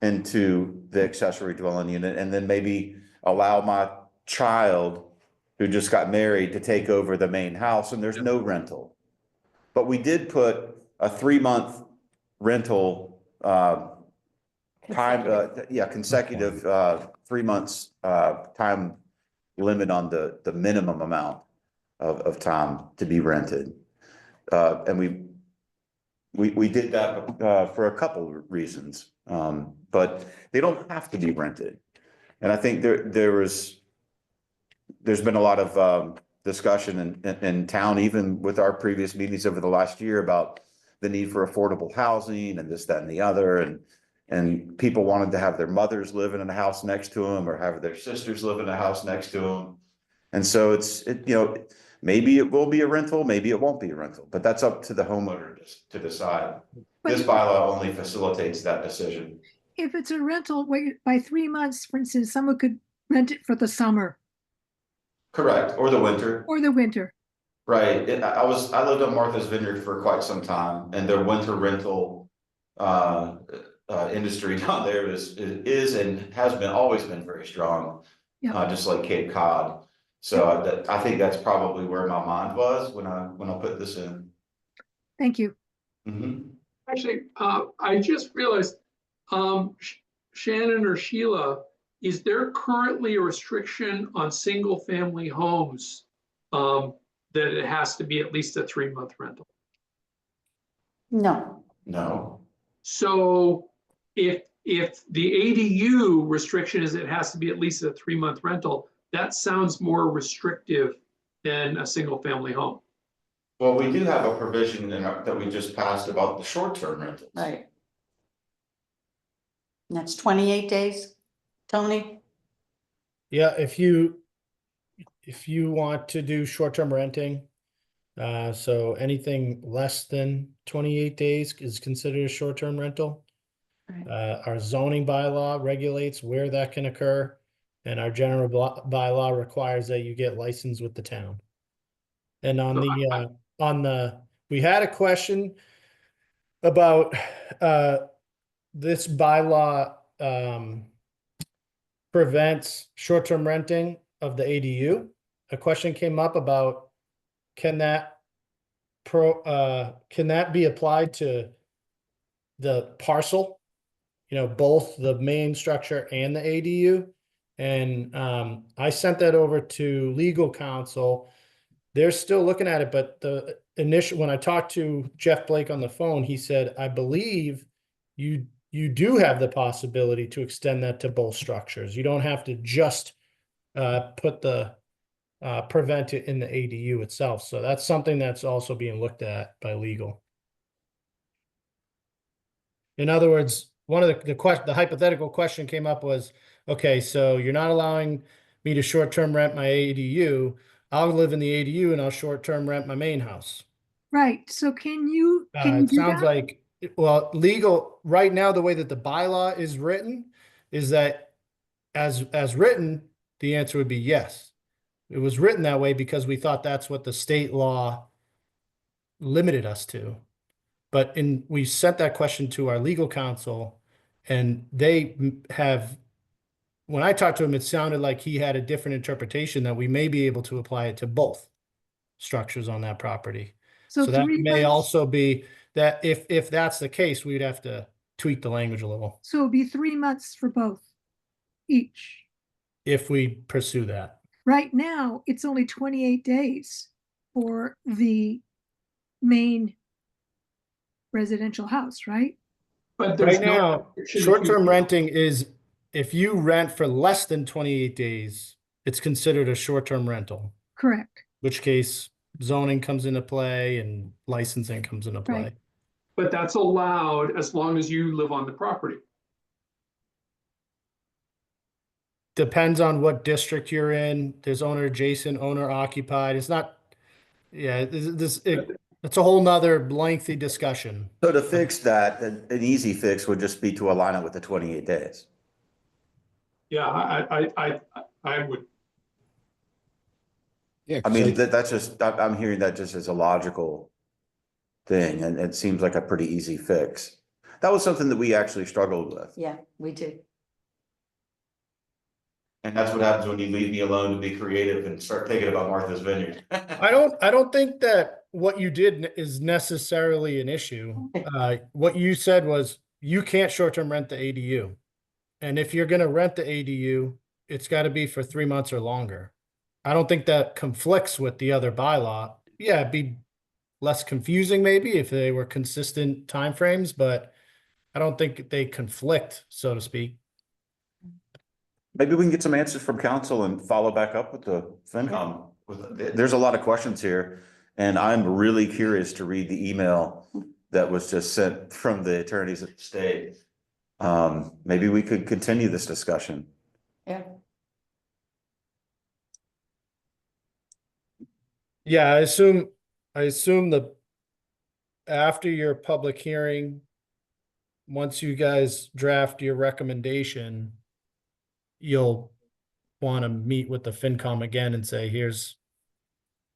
into the accessory dwelling unit and then maybe allow my child who just got married to take over the main house and there's no rental. But we did put a 3-month rental consecutive 3 months time limit on the minimum amount of time to be rented. And we did that for a couple of reasons, but they don't have to be rented. And I think there's been a lot of discussion in town, even with our previous meetings over the last year, about the need for affordable housing and this, that, and the other. And people wanted to have their mothers live in a house next to them or have their sisters live in a house next to them. And so maybe it will be a rental, maybe it won't be a rental, but that's up to the homeowner to decide. But This bylaw only facilitates that decision. if it's a rental, by 3 months, for instance, someone could rent it for the summer Correct, or the winter. or the winter. Right, I lived on Martha's Vineyard for quite some time, and their winter rental industry down there is and has always been very strong. Yeah. Just like Cape Cod. So I think that's probably where my mind was when I put this in. Thank you. Mhm. Actually, I just realized, Shannon or Sheila, is there currently a restriction on single-family homes that it has to be at least a 3-month rental? No. No, So if the ADU restriction is it has to be at least a 3-month rental, that sounds more restrictive than a single-family home. well, we do have a provision that we just passed about the short-term rentals. Right. And that's 28 days, Tony? Yeah, if you want to do short-term renting, so anything less than 28 days is considered a short-term rental. Right. Our zoning bylaw regulates where that can occur, and our general bylaw requires that you get licensed with the town. And we had a question about this bylaw prevents short-term renting of the ADU. A question came up about can that be applied to the parcel, both the main structure and the ADU? And I sent that over to legal counsel. They're still looking at it, but when I talked to Jeff Blake on the phone, he said, I believe you do have the possibility to extend that to both structures. You don't have to just put the prevent it in the ADU itself. So that's something that's also being looked at by legal. In other words, one of the hypothetical question came up was, okay, so you're not allowing me to short-term rent my ADU. I'll live in the ADU and I'll short-term rent my main house. Right. So can you It do sounds that? like, well, legal right now, the way that the bylaw is written is that as written, the answer would be yes. It was written that way because we thought that's what the state law limited us to. But we sent that question to our legal counsel, and they have when I talked to him, it sounded like he had a different interpretation that we may be able to apply it to both structures on that property. So So that 3 may months, also be that if that's the case, we'd have to tweak the language a little so it'd be 3 months for both each. if we pursue that. Right now, it's only 28 days for the main residential house, right? But there's Right no now, restriction if short-term you- renting is if you rent for less than 28 days, it's considered a short-term rental, Correct. which case zoning comes into play and licensing comes into play. Right. But that's allowed as long as you live on the property. Depends on what district you're in. There's owner adjacent, owner occupied. It's not, yeah, it's a whole nother lengthy discussion. So to fix that, an easy fix would just be to align it with the 28 days. Yeah, I would, Yeah, I 'cause mean, that's just, I'm hearing that just as a logical thing, and it seems like a pretty easy fix. That was something that we actually struggled with. Yeah, we do. And that's what happens when you leave me alone to be creative and start thinking about Martha's Vineyard. I don't think that what you did is necessarily an issue. What you said was you can't short-term rent the ADU. And if you're gonna rent the ADU, it's gotta be for 3 months or longer. I don't think that conflicts with the other bylaw. Yeah, it'd be less confusing maybe if they were consistent timeframes, but I don't think they conflict, so to speak. Maybe we can get some answers from council and follow back up with the FinCom. There's a lot of questions here, and I'm really curious to read the email that was just sent from the attorneys at the state. Maybe we could continue this discussion. Yeah. Yeah, I assume the after your public hearing, once you guys draft your recommendation, you'll want to meet with the FinCom again and say, here's,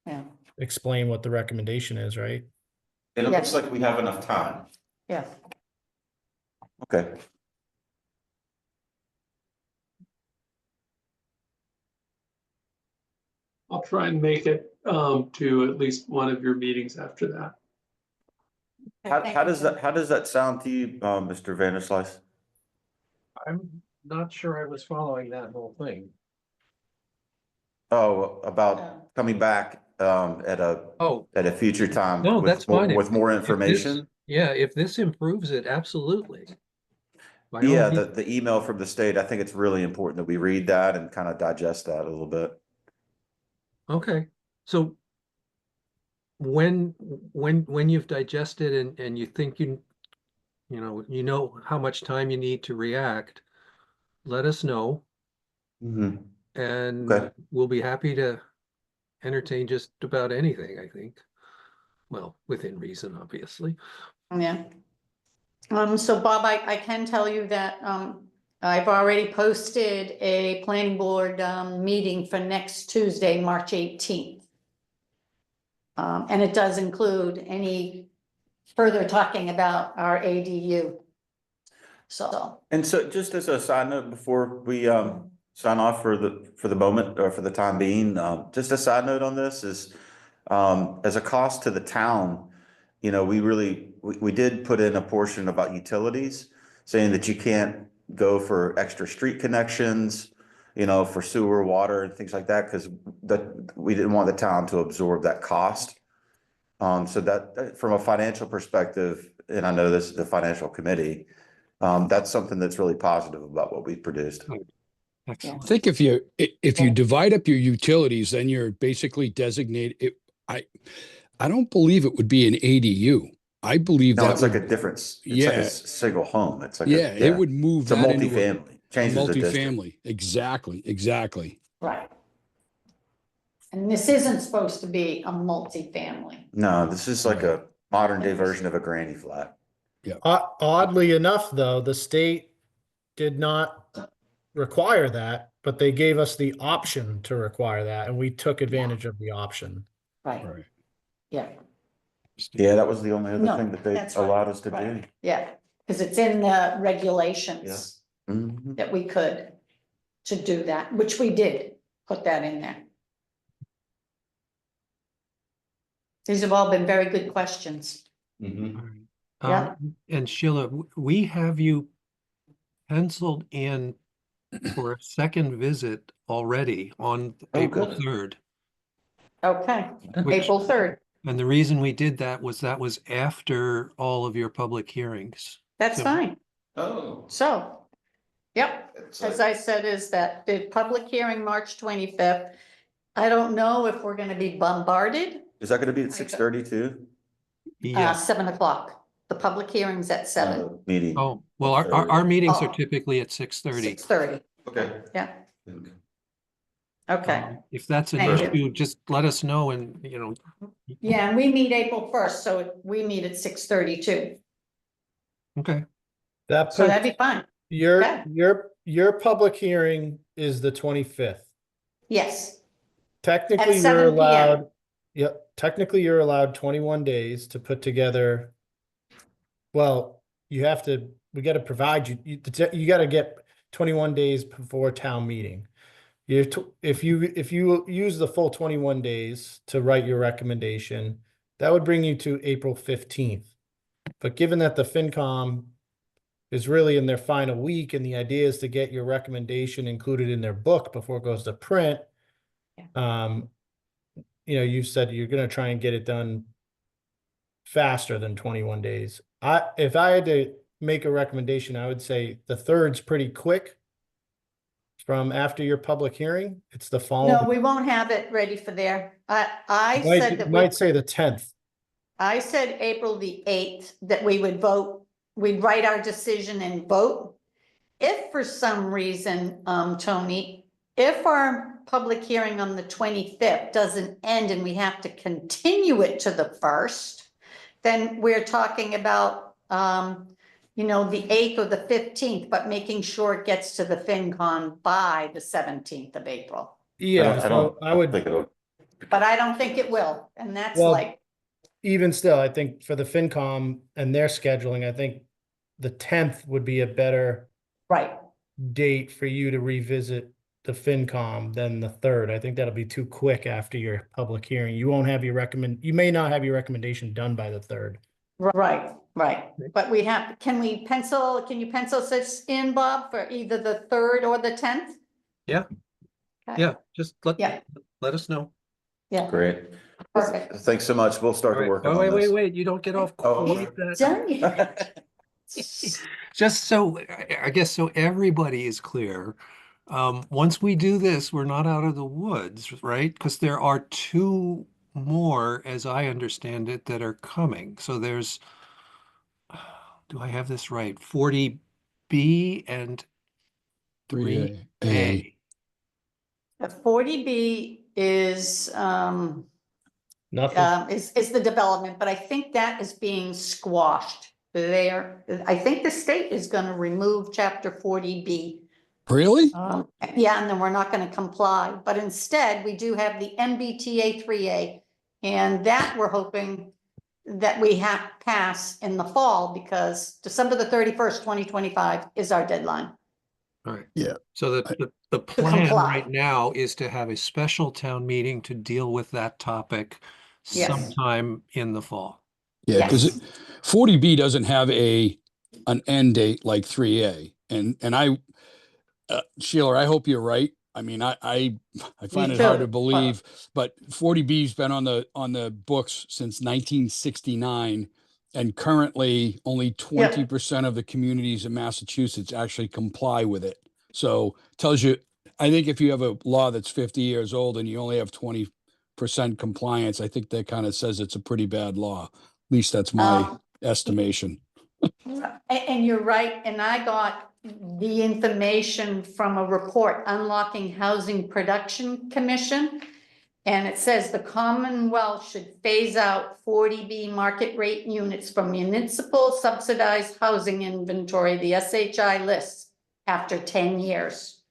Yeah, explain what the recommendation is, right? And it Yes. looks like we have enough time. yeah. Okay. I'll try and make it to at least one of your meetings after that. How does that sound to you, Mr. Vanderslice? I'm not sure I was following that whole thing. Oh, about coming back at a future time. No, with that's more- fine. With more If this- information? Yeah, if this improves it, absolutely. By all Yeah, means. the email from the state, I think it's really important that we read that and kind of digest that a little bit. Okay, so when you've digested and you think you know how much time you need to react, let us know Mhm. and Okay. we'll be happy to entertain just about anything, I think. Well, within reason, obviously. Yeah. So Bob, I can tell you that, I've already posted a planning board, meeting for next Tuesday, March 18th. And it does include any further talking about our ADU. So, And so just as a side note, before we sign off for the moment or for the time being, just a side note on this is as a cost to the town, you know, we did put in a portion about utilities, saying that you can't go for extra street connections, you know, for sewer, water and things like that, because we didn't want the town to absorb that cost. So that from a financial perspective, and I know this is the financial committee, that's something that's really positive about what we produced. I think if you divide up your utilities, then you're basically designated. I don't believe it would be an ADU. I believe No, that it's like a would, difference. It's like Yeah. a single home. It's like yeah, it would move it's a that into multifamily. a Changes the district. multifamily. Exactly. right. And this isn't supposed to be a multifamily. No, this is like a modern day version of a granny flat. Oddly enough, though, the state did not require that, but they gave us the option to require that, and we took advantage of the option. Right, Right. yeah, Yeah, that was the only other No, thing that they that's right, allowed us to do. right. Yeah, because it's in the regulations Mhm. that we could. to do that, which we did put that in there. These have all been very good questions. Mhm. All right. Yeah. And Sheila, we have you penciled in for a second visit already on Oh, April good. 3rd. Okay, Which- April 3rd. And the reason we did that was after all of your public hearings. That's So- fine. Oh. So, yep, as I said, is that the public hearing, March 25th. I don't know if we're gonna be bombarded, Is that gonna be at 6:30 too? Yeah. 7 o'clock. The public hearing's at 7, Meeting. Oh, well, our meetings are Oh. typically at 6:30. 6:30, Okay. yeah, okay. If that's an Thank you. issue, just let us know and, Yeah, and we meet April 1st, so we meet at 6:30 too, okay. That so puts that'd be fine. your, Okay. your public hearing is the 25th. Yes, Technically, you're 7 p.m. allowed, yep, technically you're allowed 21 days to put together. Well, we gotta provide you gotta get 21 days before town meeting. If you use the full 21 days to write your recommendation, that would bring you to April 15th. But given that the FinCom is really in their final week and the idea is to get your recommendation included in their book before it goes to print, you said you're gonna try and get it done faster than 21 days. If I had to make a recommendation, I would say the 3rd's pretty quick. From after your public hearing, it's the No, following. we won't have it ready for there. I Might- said that Might say the 10th. I said April the 8th, that we would vote, we'd write our decision and vote. If for some reason, Tony, if our public hearing on the 25th doesn't end and we have to continue it to the 1st, then we're talking about, the 8th or the 15th, but making sure it gets to the FinCon by the 17th of April. Yeah, so I would, think it'll. But I don't think it will, and that's Well, like, even still, I think for the FinCom and their scheduling, I think the 10th would be a better right. date for you to revisit the FinCom than the 3rd. I think that'll be too quick after your public hearing. You won't have you may not have your recommendation done by the 3rd. Right. But can you pencil this in, Bob, for either the 3rd or the 10th? Yeah. Okay. Yeah, just Yeah. let us know. Yeah, Great. perfect. Thanks so much. We'll start All right. working Oh, on this. wait, you don't get off Oh. quite that. Done yet? Just so, I guess, so everybody is clear. Once we do this, we're not out of the woods, right? Because there are 2 more, as I understand it, that are coming. So there's, do I have this right? 40B and 3A. The 40B is, Nothing. is the development, but I think that is being squashed there. I think the state is gonna remove chapter 40B. Really? Yeah, and then we're not gonna comply, but instead, we do have the MBTA 3A. And that we're hoping that we have pass in the fall, because December the 31st, 2025 is our deadline. All right. Yeah. So the plan comply. right now is to have a special town meeting to deal with that topic Yes. sometime in the fall. Yeah, Yes. because 40B doesn't have an end date like 3A. And I, Sheila, I hope you're right. I mean, I find it hard too. to believe, but 40B's been on the books since 1969. And currently only 20% of the communities in Massachusetts actually comply with it. So tells you, I think if you have a law that's 50 years old and you only have 20% compliance, I think that kind of says it's a pretty bad law. At least that's my estimation. And you're right, and I got the information from a report, Unlocking Housing Production Commission. And it says the Commonwealth should phase out 40B market rate units from municipal subsidized housing inventory, the SHI lists, after 10 years.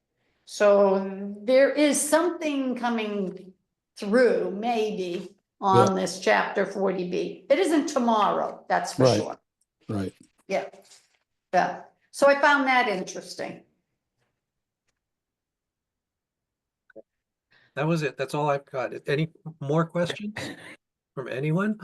So there is something coming through, maybe, on this chapter 40B. It isn't tomorrow, that's for Right. sure. Right. Yeah. So I found that interesting. that was it. That's all I've got. Any more questions from anyone?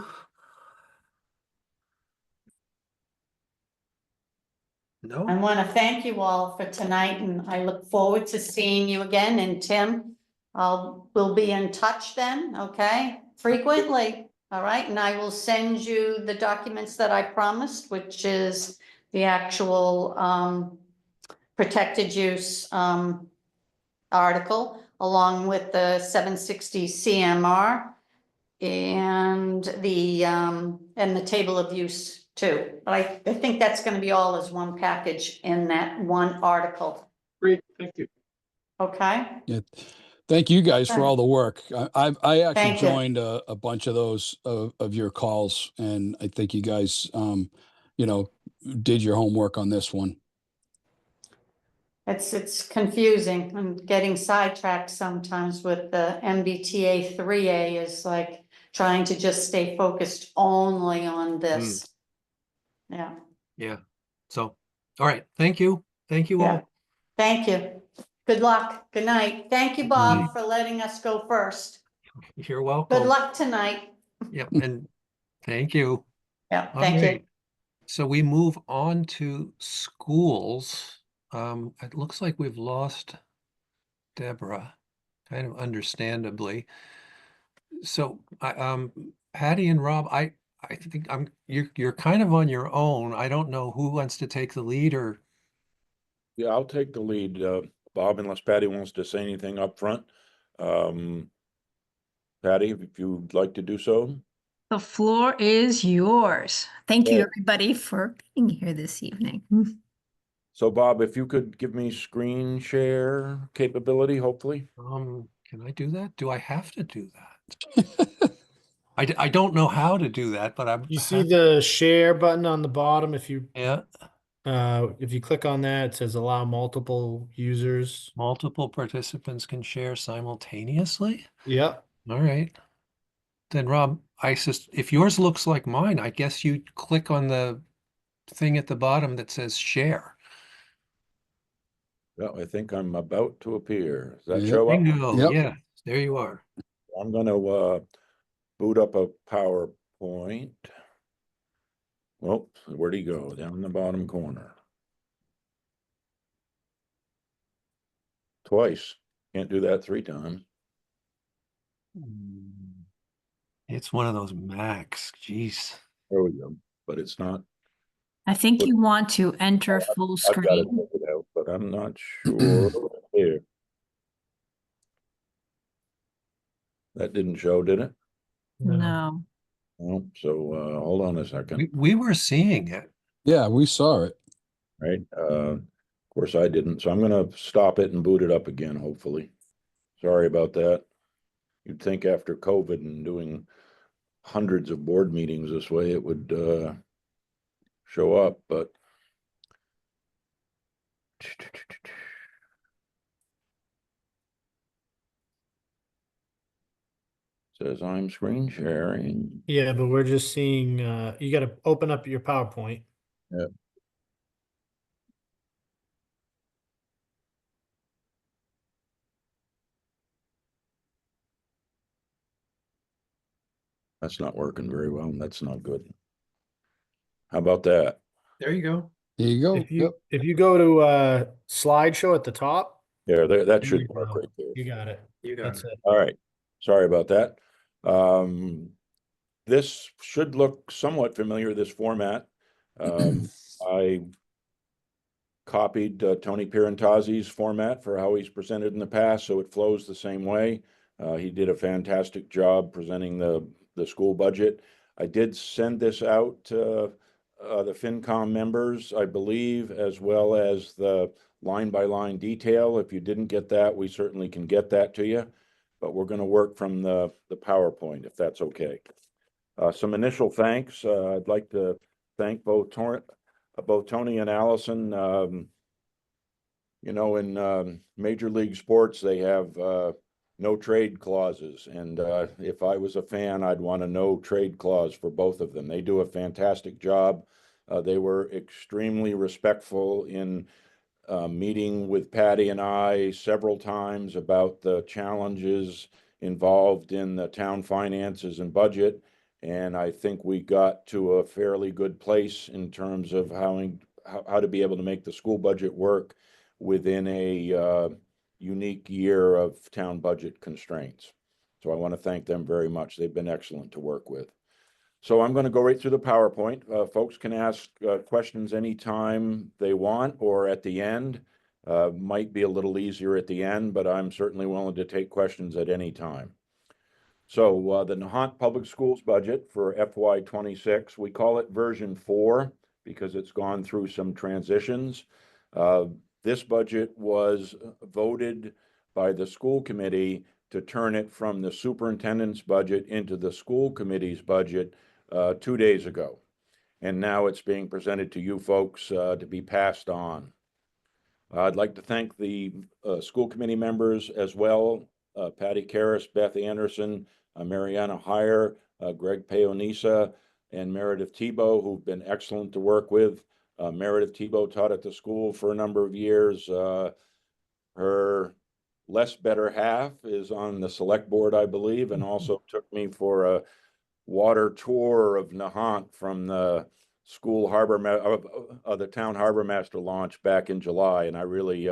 I No? want to thank you all for tonight, and I look forward to seeing you again. And Tim, we'll be in touch then, okay? Frequently, all right? And I will send you the documents that I promised, which is the actual protected use article, along with the 760 CMR and the table of use too. But I think that's gonna be all as one package in that one article, Great, thank you. okay? Yeah. Thank you guys for Good. all the work. I actually Thank you. joined a bunch of those of your calls, and I think you guys, you know, did your homework on this one. It's confusing. I'm getting sidetracked sometimes with the MBTA 3A is like trying to just stay focused only on this. Yeah, Yeah. So, all right. Thank you. Thank you yeah. all. Thank you. Good luck. Good night. Thank you, Good Bob, night. for letting us go first. You're welcome. Good luck tonight. Yeah, and thank you. Yeah, All thank you. right. So we move on to schools. It looks like we've lost Deborah, kind of understandably. So Patty and Rob, I think you're kind of on your own. I don't know who wants to take the lead or Yeah, I'll take the lead, Bob, unless Patty wants to say anything up front. Patty, if you'd like to do so. The floor is yours. Thank you, Yeah. everybody, for being here this evening. So Bob, if you could give me screen share capability, hopefully. can I do that? Do I have to do that? I don't know how to do that, but I'm You see the share button on the bottom. If you yeah. click on that, it says allow multiple users. Multiple participants can share simultaneously. Yep. All right. Then Rob, if yours looks like mine, I guess you click on the thing at the bottom that says share. Yeah, I think I'm about to appear. Does that Yep. show up? Bingo. Yep. Yeah, there you are. I'm gonna boot up a PowerPoint. Oh, where'd he go? Down in the bottom corner. Twice. Can't do that 3 times. It's one of those Macs. Jeez. There we go. But it's not. I think you want to enter full I've got it screen. figured out, but I'm not sure. Here. That didn't show, did it? No. Oh, so hold on a second. We were seeing it. Yeah, we saw it. Right. Of course I didn't. So I'm gonna stop it and boot it up again, hopefully. Sorry about that. You'd think after COVID and doing hundreds of board meetings this way, it would show up, but says I'm screen sharing. Yeah, but we're just seeing, you got to open up your PowerPoint. Yeah. That's not working very well. That's not good. How about that? There you go. There you go. If you go to slideshow at the top, There, that there should you work go. right there. You got it. You got That's it. it. All right. Sorry about that. This should look somewhat familiar, this format. I copied Tony Pirantazzi's format for how he's presented in the past, so it flows the same way. He did a fantastic job presenting the school budget. I did send this out to the FinCom members, I believe, as well as the line-by-line detail. If you didn't get that, we certainly can get that to you. But we're going to work from the PowerPoint, if that's okay. Some initial thanks. I'd like to thank both Tony and Allison. You know, in Major League Sports, they have no trade clauses. And if I was a fan, I'd want a no trade clause for both of them. They do a fantastic job. They were extremely respectful in meeting with Patty and I several times about the challenges involved in the town finances and budget. And I think we got to a fairly good place in terms of how to be able to make the school budget work within a unique year of town budget constraints. So I want to thank them very much. They've been excellent to work with. So I'm going to go right through the PowerPoint. Folks can ask questions anytime they want or at the end. Might be a little easier at the end, but I'm certainly willing to take questions at any time. So the Nahant Public Schools budget for FY26, we call it version 4 because it's gone through some transitions. This budget was voted by the school committee to turn it from the superintendent's budget into the school committee's budget 2 days ago. And now it's being presented to you folks to be passed on. I'd like to thank the school committee members as well, Patty Karras, Beth Anderson, Mariana Heyer, Greg Peonisa, and Meredith Tebow, who've been excellent to work with. Meredith Tebow taught at the school for a number of years. Her less better half is on the select board, I believe, and also took me for a water tour of Nahant from the school the town harbor master launch back in July, and I really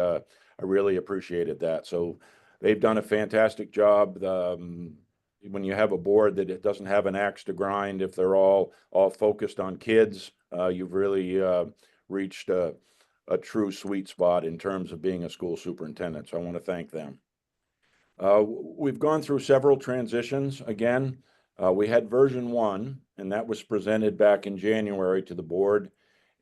appreciated that. So they've done a fantastic job. When you have a board that it doesn't have an axe to grind, if they're all focused on kids, you've really reached a true sweet spot in terms of being a school superintendent. So I want to thank them. We've gone through several transitions. Again, we had version 1, and that was presented back in January to the board,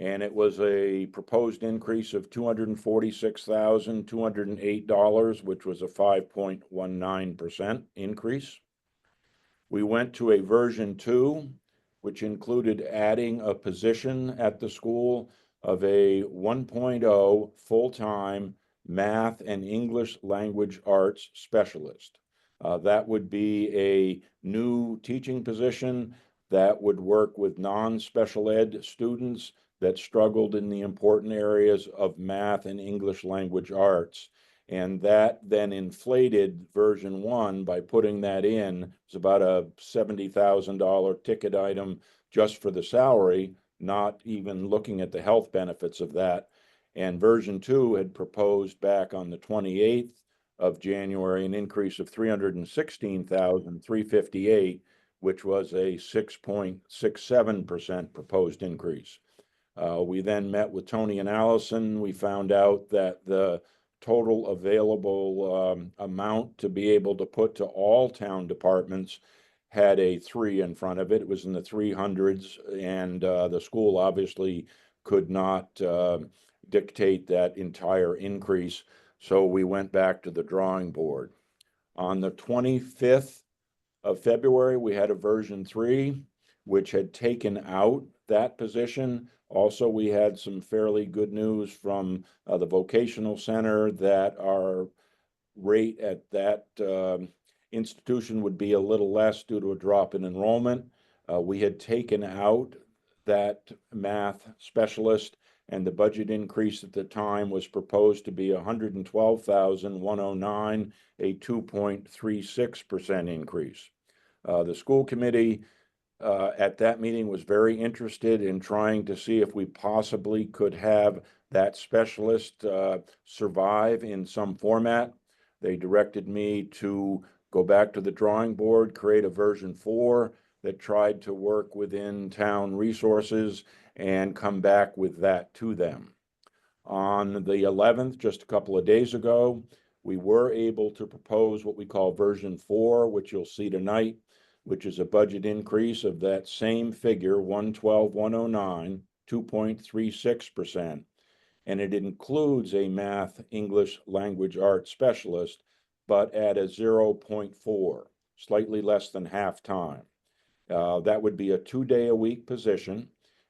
and it was a proposed increase of $246,208, which was a 5.19% increase. We went to a version 2, which included adding a position at the school of a 1.0 full-time math and English language arts specialist. That would be a new teaching position that would work with non-special ed students that struggled in the important areas of math and English language arts. And that then inflated version 1 by putting that in. It's about a $70,000 ticket item just for the salary, not even looking at the health benefits of that. And version 2 had proposed back on the 28th of January an increase of $316,358, which was a 6.67% proposed increase. We then met with Tony and Allison. We found out that the total available amount to be able to put to all town departments had a 3 in front of it. It was in the 300s, and the school obviously could not dictate that entire increase. So we went back to the drawing board. On the 25th of February, we had a version 3, which had taken out that position. Also, we had some fairly good news from the vocational center that our rate at that institution would be a little less due to a drop in enrollment. We had taken out that math specialist, and the budget increase at the time was proposed to be $112,109, a 2.36% increase. The school committee at that meeting was very interested in trying to see if we possibly could have that specialist survive in some format. They directed me to go back to the drawing board, create a version 4 that tried to work within town resources and come back with that to them. On the 11th, just a couple of days ago, we were able to propose what we call version 4, which you'll see tonight, which is a budget increase of that same figure, 112,109, 2.36%. And it includes a math, English language arts specialist, but at a 0.4, slightly less than half time. That would be a 2-day-a-week position,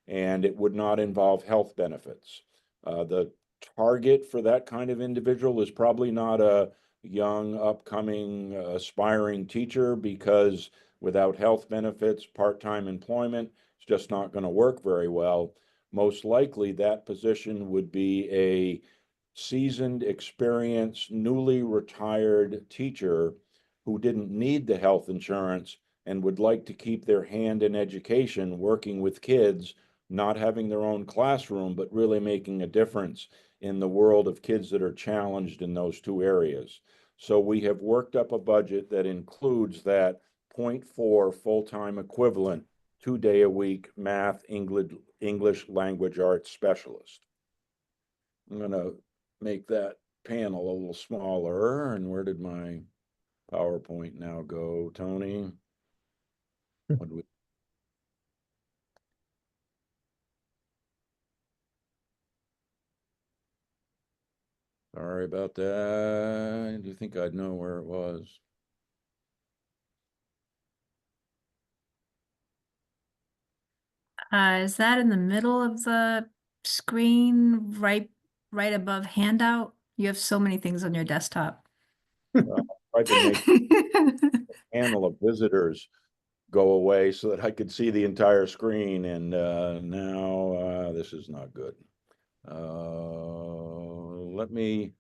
and it would not involve health benefits. The target for that kind of individual is probably not a young, upcoming, aspiring teacher, because without health benefits, part-time employment, it's just not going to work very well. Most likely that position would be a seasoned, experienced, newly retired teacher who didn't need the health insurance and would like to keep their hand in education, working with kids, not having their own classroom, but really making a difference in the world of kids that are challenged in those two areas. So we have worked up a budget that includes that 0.4 full-time equivalent, 2-day-a-week math, English language arts specialist. I'm gonna make that panel a little smaller. And where did my PowerPoint now go, Tony? What do we? Sorry about that. Do you think I'd know where it was? Is that in the middle of the screen, right above handout? You have so many things on your desktop. Tried to make the panel of visitors go away so that I could see the entire screen, and now this is not good. Let me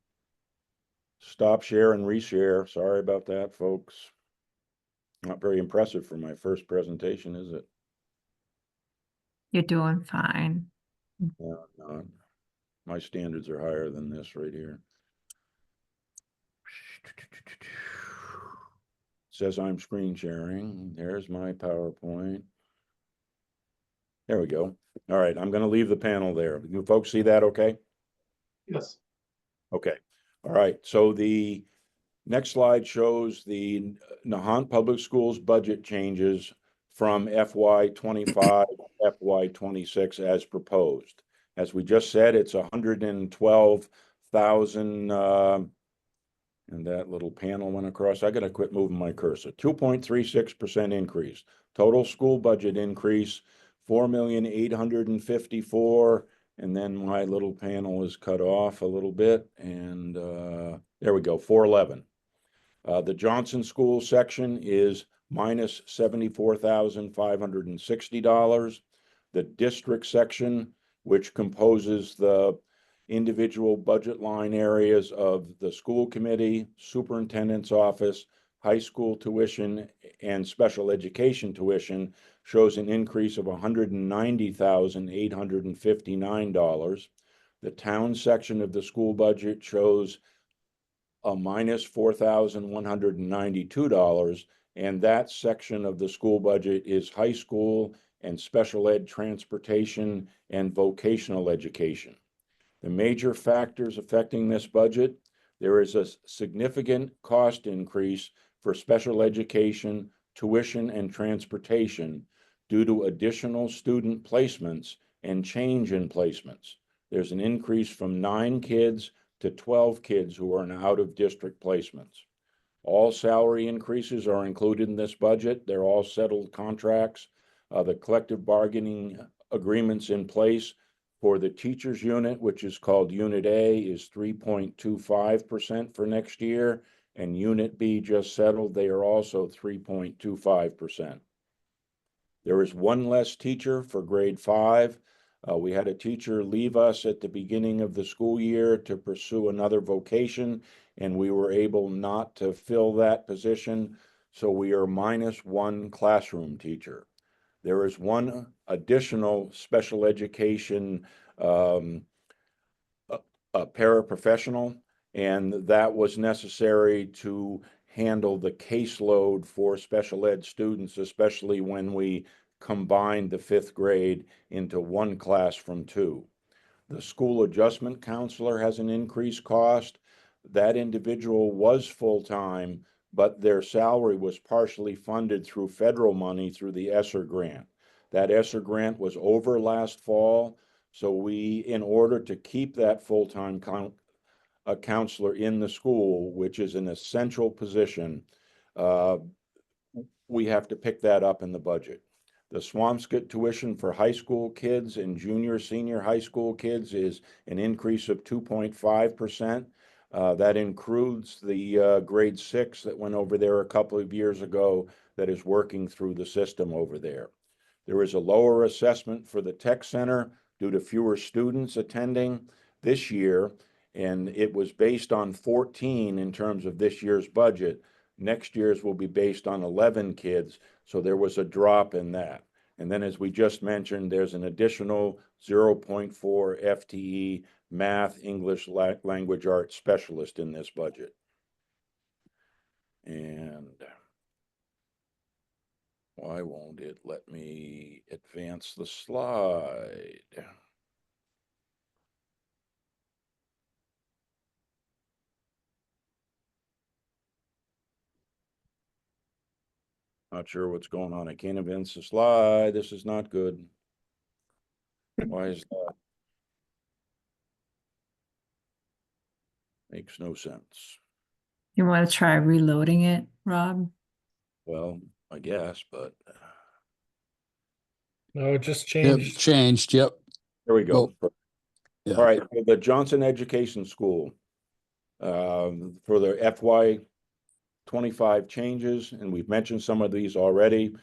stop share and reshare. Sorry about that, folks. Not very impressive for my first presentation, is it? You're doing fine. No, not. My standards are higher than this right here. Says I'm screen sharing. There's my PowerPoint. There we go. All right, I'm going to leave the panel there. You folks see that okay? Yes. Okay. All right. So the next slide shows the Nahant Public Schools budget changes from FY25 to FY26 as proposed. As we just said, it's 112,000, and that little panel went across. I got to quit moving my cursor. 2.36% increase. Total school budget increase, 4,854,000. And then my little panel is cut off a little bit. And there we go, 411. The Johnson School section is minus $74,560. The district section, which composes the individual budget line areas of the school committee, superintendent's office, high school tuition, and special education tuition, shows an increase of $190,859. The town section of the school budget shows a minus $4,192, and that section of the school budget is high school and special ed transportation and vocational education. The major factors affecting this budget: there is a significant cost increase for special education, tuition, and transportation due to additional student placements and change in placements. There's an increase from 9 kids to 12 kids who are in out-of-district placements. All salary increases are included in this budget. They're all settled contracts. The collective bargaining agreements in place for the teachers unit, which is called Unit A, is 3.25% for next year, and Unit B just settled. They are also 3.25%. There is one less teacher for grade 5. We had a teacher leave us at the beginning of the school year to pursue another vocation, and we were able not to fill that position. So we are minus 1 classroom teacher. There is one additional special education paraprofessional, and that was necessary to handle the caseload for special ed students, especially when we combined the 5th grade into 1 class from 2. The school adjustment counselor has an increased cost. That individual was full-time, but their salary was partially funded through federal money through the ESSER grant. That ESSER grant was over last fall, so we, in order to keep that full-time counselor in the school, which is an essential position, we have to pick that up in the budget. The Swampscott tuition for high school kids and junior, senior high school kids is an increase of 2.5%. That includes the grade 6 that went over there a couple of years ago that is working through the system over there. There is a lower assessment for the tech center due to fewer students attending this year, And it was based on 14 in terms of this year's budget. Next year's will be based on 11 kids. So there was a drop in that. And then, as we just mentioned, there's an additional 0.4 FTE math, English language arts specialist in this budget. And why won't it let me advance the slide? Not sure what's going on. I can't advance the slide. This is not good. Why is that? Makes no sense. You want to try reloading it, Rob? Well, I guess, but No, it just Yep, changed. changed, yep. there we go. Yeah. All right, the Johnson Education School, for the FY 25 changes, and we've mentioned some of these already.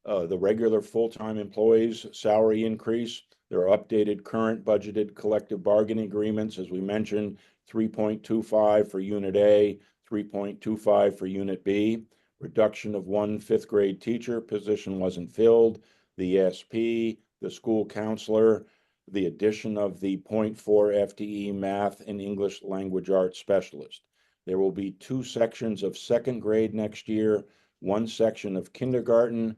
The regular full-time employees salary increase, their updated current budgeted collective bargaining agreements, as we mentioned, 3.25 for Unit A, 3.25 for Unit B. Reduction of one fifth grade teacher position wasn't filled. The ESP, the school counselor, the addition of the 0.4 FTE math and English language arts specialist. There will be 2 sections of second grade next year, 1 section of kindergarten,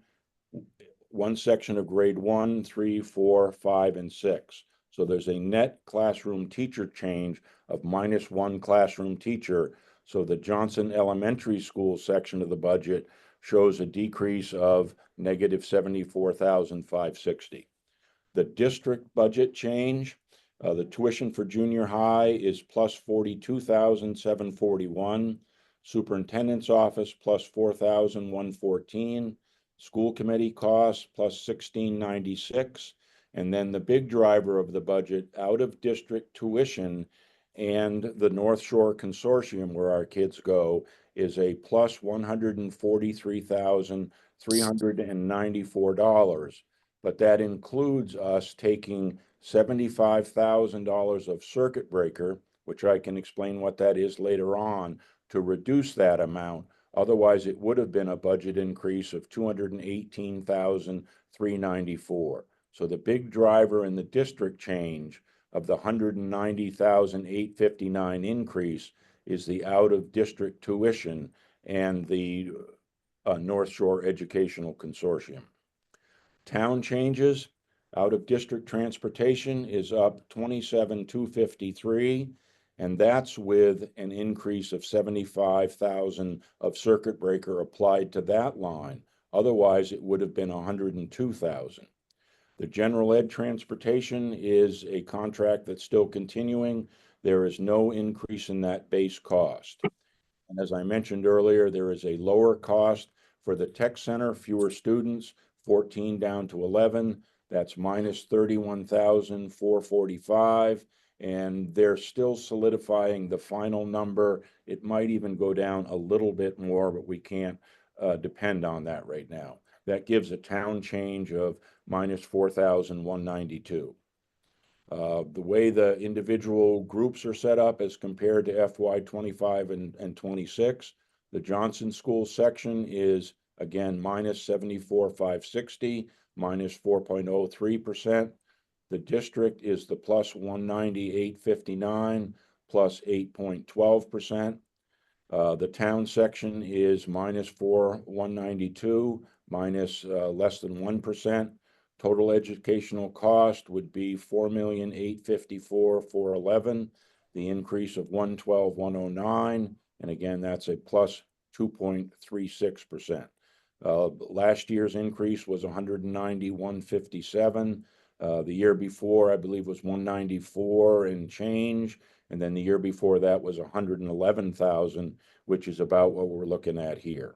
1 section of grade 1, 3, 4, 5, and 6. So there's a net classroom teacher change of -1 classroom teacher. So the Johnson Elementary School section of the budget shows a decrease of -74,560. The district budget change, the tuition for junior high is plus 42,741. Superintendent's office plus 4,114. School committee costs plus 1,696. And then the big driver of the budget, out of district tuition and the North Shore Consortium where our kids go, is a plus $143,394. But that includes us taking $75,000 of circuit breaker, which I can explain what that is later on, to reduce that amount. Otherwise, it would have been a budget increase of $218,394. So the big driver in the district change of the $190,859 increase is the out-of-district tuition and the North Shore Educational Consortium. Town changes, out-of-district transportation is up 27,253, and that's with an increase of 75,000 of circuit breaker applied to that line. Otherwise, it would have been 102,000. The general ed transportation is a contract that's still continuing. There is no increase in that base cost. And as I mentioned earlier, there is a lower cost for the tech center, fewer students, 14 down to 11. That's minus 31,445. And they're still solidifying the final number. It might even go down a little bit more, but we can't depend on that right now. That gives a town change of minus 4,192. The way the individual groups are set up as compared to FY 25 and 26, the Johnson School section is again minus 74,560, minus 4.03%. The district is the plus 198,59, plus 8.12%. The town section is minus 4,192, minus less than 1%. Total educational cost would be 4,854,411, the increase of 112,109, and again, that's a plus 2.36%. Last year's increase was 190,157. The year before, I believe, was 194 and change, and then the year before that was 111,000, which is about what we're looking at here.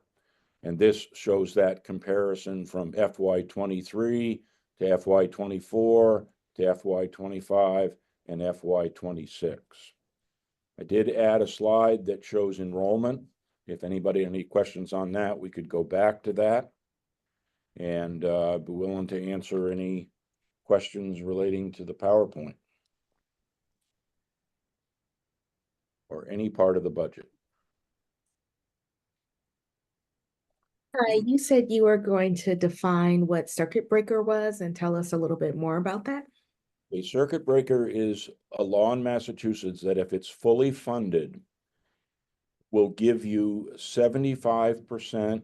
And this shows that comparison from FY 23 to FY 24 to FY 25 and FY 26. I did add a slide that shows enrollment. If anybody had any questions on that, we could go back to that and be willing to answer any questions relating to the PowerPoint. or any part of the budget. Hi, you said you were going to define what circuit breaker was and tell us a little bit more about that. A circuit breaker is a law in Massachusetts that if it's fully funded, will give you 75%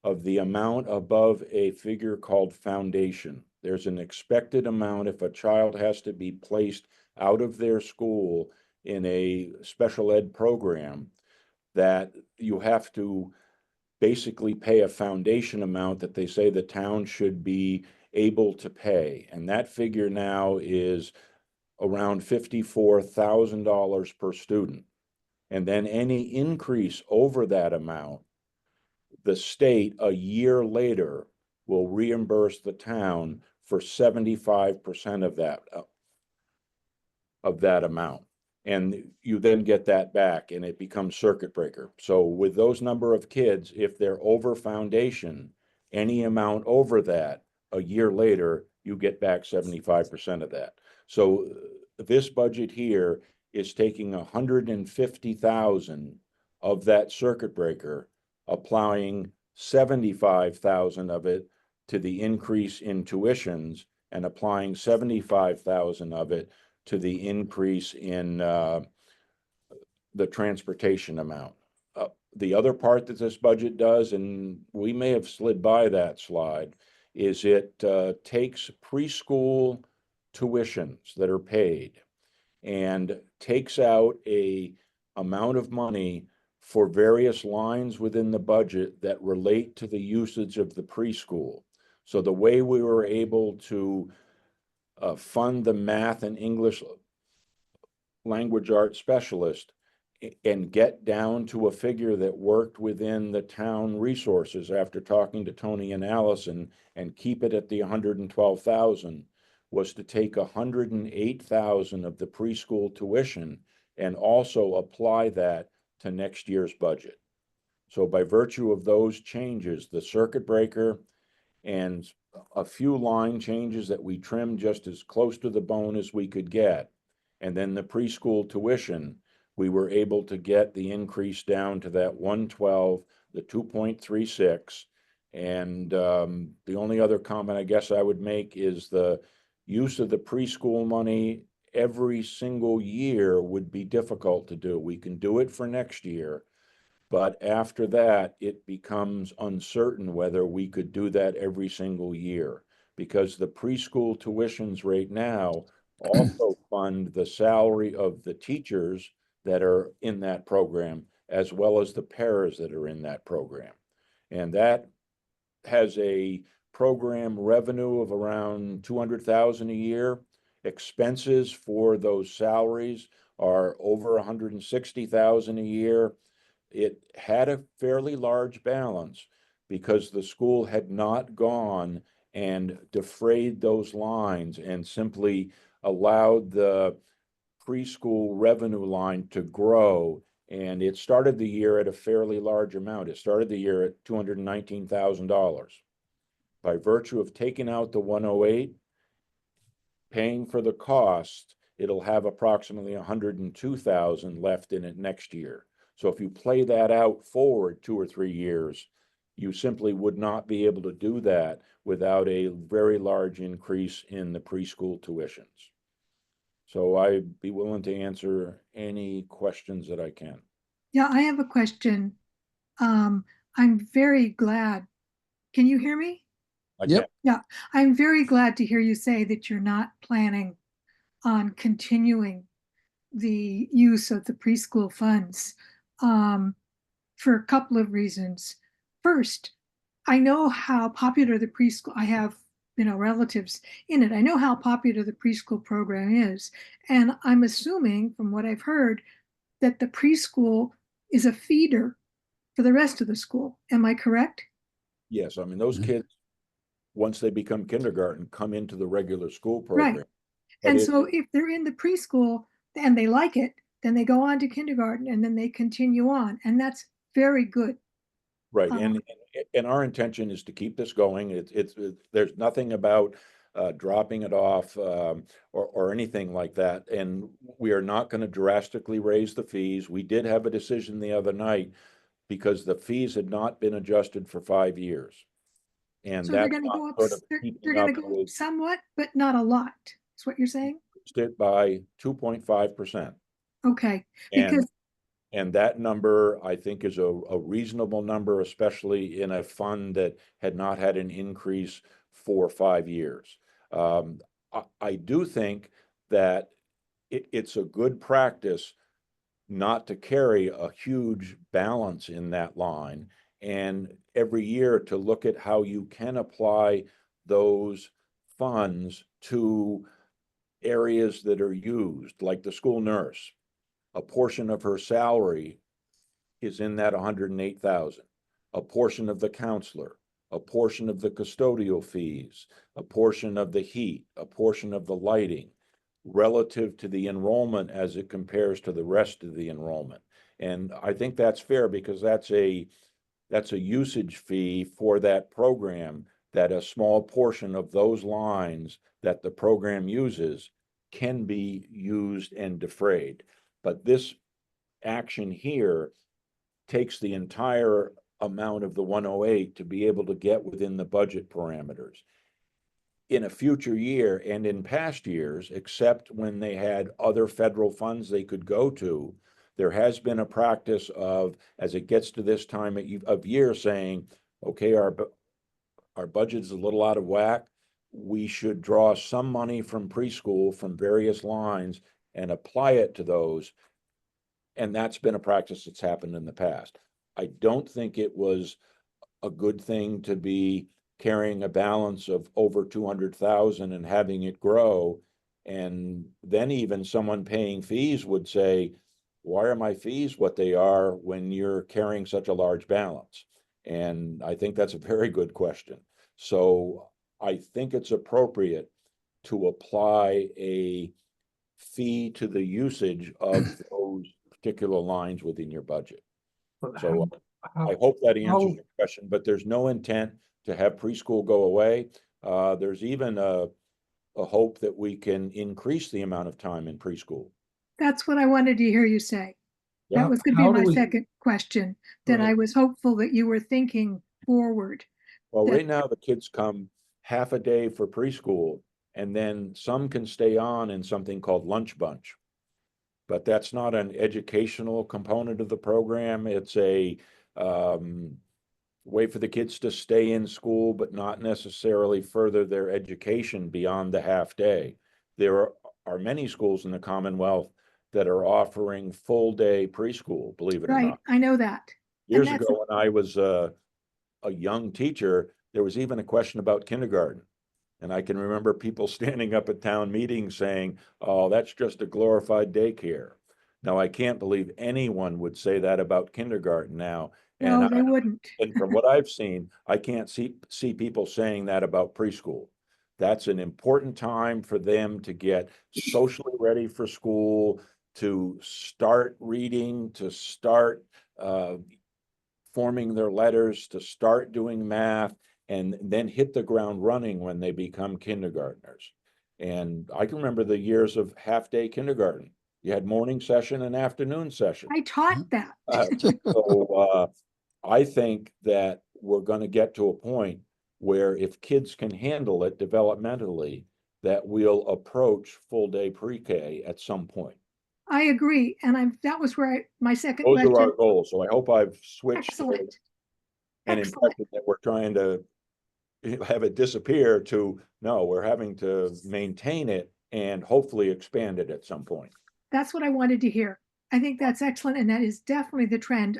of the amount above a figure called foundation. There's an expected amount if a child has to be placed out of their school in a special ed program, that you have to basically pay a foundation amount that they say the town should be able to pay. And that figure now is around $54,000 per student. And then any increase over that amount, the state a year later will reimburse the town for 75% of that amount. And you then get that back and it becomes circuit breaker. So with those number of kids, if they're over foundation, any amount over that, a year later, you get back 75% of that. So this budget here is taking 150,000 of that circuit breaker, applying 75,000 of it to the increase in tuitions and applying 75,000 of it to the increase in the transportation amount. The other part that this budget does, and we may have slid by that slide, is it takes preschool tuitions that are paid and takes out a amount of money for various lines within the budget that relate to the usage of the preschool. So the way we were able to fund the math and English language arts specialist and get down to a figure that worked within the town resources after talking to Tony and Allison and keep it at the 112,000 was to take 108,000 of the preschool tuition and also apply that to next year's budget. So by virtue of those changes, the circuit breaker and a few line changes that we trimmed just as close to the bone as we could get, and then the preschool tuition, we were able to get the increase down to that 112, the 2.36. And the only other comment I guess I would make is the use of the preschool money every single year would be difficult to do. We can do it for next year, but after that, it becomes uncertain whether we could do that every single year, because the preschool tuitions right now also fund the salary of the teachers that are in that program, as well as the paras that are in that program. And that has a program revenue of around 200,000 a year. Expenses for those salaries are over 160,000 a year. It had a fairly large balance because the school had not gone and defrayed those lines and simply allowed the preschool revenue line to grow. And it started the year at a fairly large amount. It started the year at $219,000. By virtue of taking out the 108, paying for the cost, it'll have approximately 102,000 left in it next year. So if you play that out forward 2 or 3 years, you simply would not be able to do that without a very large increase in the preschool tuitions. So I'd be willing to answer any questions that I can. Yeah, I have a question. I'm very glad. Can you hear me? Yep. Yeah, I'm very glad to hear you say that you're not planning on continuing the use of the preschool funds for a couple of reasons. First, I know how popular the preschool, I have, relatives in it. I know how popular the preschool program is. And I'm assuming from what I've heard that the preschool is a feeder for the rest of the school. Am I correct? Yes, I mean, those kids, once they become kindergarten, come into the regular school Right. program. But And so if they're in the preschool and they like it, then they go on to kindergarten and then they continue on. And that's very good. Right, and our intention is to keep this going. It's there's nothing about dropping it off, or anything like that. And we are not going to drastically raise the fees. We did have a decision the other night because the fees had not been adjusted for 5 years. And So they're that's gonna not go up, sort of they're keeping gonna up go up with somewhat, but not a lot, is what you're saying? it by 2.5%. Okay, And because, and that number, I think, is a reasonable number, especially in a fund that had not had an increase for 5 years. I do think that it's a good practice not to carry a huge balance in that line, and every year to look at how you can apply those funds to areas that are used, like the school nurse. A portion of her salary is in that 108,000. A portion of the counselor, a portion of the custodial fees, a portion of the heat, a portion of the lighting, relative to the enrollment as it compares to the rest of the enrollment. And I think that's fair because that's a usage fee for that program, that a small portion of those lines that the program uses can be used and defrayed. But this action here takes the entire amount of the 108 to be able to get within the budget parameters. In a future year and in past years, except when they had other federal funds they could go to, there has been a practice of, as it gets to this time of year, saying, okay, our budget is a little out of whack. We should draw some money from preschool from various lines and apply it to those. And that's been a practice that's happened in the past. I don't think it was a good thing to be carrying a balance of over 200,000 and having it grow. And then even someone paying fees would say, why are my fees what they are when you're carrying such a large balance? And I think that's a very good question. So I think it's appropriate to apply a fee to the usage of those particular lines within your budget. So I hope that answers your question, but there's no intent to have preschool go away. There's even a hope that we can increase the amount of time in preschool. that's what I wanted to hear you say. Yeah. That was gonna be my second question, that I Right. was hopeful that you were thinking forward. Well, that- right now the kids come half a day for preschool, and then some can stay on in something called lunch bunch. But that's not an educational component of the program. It's a way for the kids to stay in school, but not necessarily further their education beyond the half day. There are many schools in the Commonwealth that are offering full day preschool, believe it or Right, not. I know that. Years that's- ago, when I was a young teacher, there was even a question about kindergarten. And I can remember people standing up at town meetings saying, oh, that's just a glorified daycare. Now, I can't believe anyone would say that about kindergarten now. No, they wouldn't. And from what I've seen, I can't see people saying that about preschool. That's an important time for them to get socially ready for school, to start reading, to start forming their letters, to start doing math, and then hit the ground running when they become kindergartners. And I can remember the years of half-day kindergarten. You had morning session and afternoon session. I taught that. So I think that we're going to get to a point where if kids can handle it developmentally, that we'll approach full-day pre-K at some point. I agree, and that was where my second Those are question. our goals. So I hope I've switched Excellent. an Excellent. impression that we're trying to have it disappear to, no, we're having to maintain it and hopefully expand it at some point. That's what I wanted to hear. I think that's excellent, and that is definitely the trend.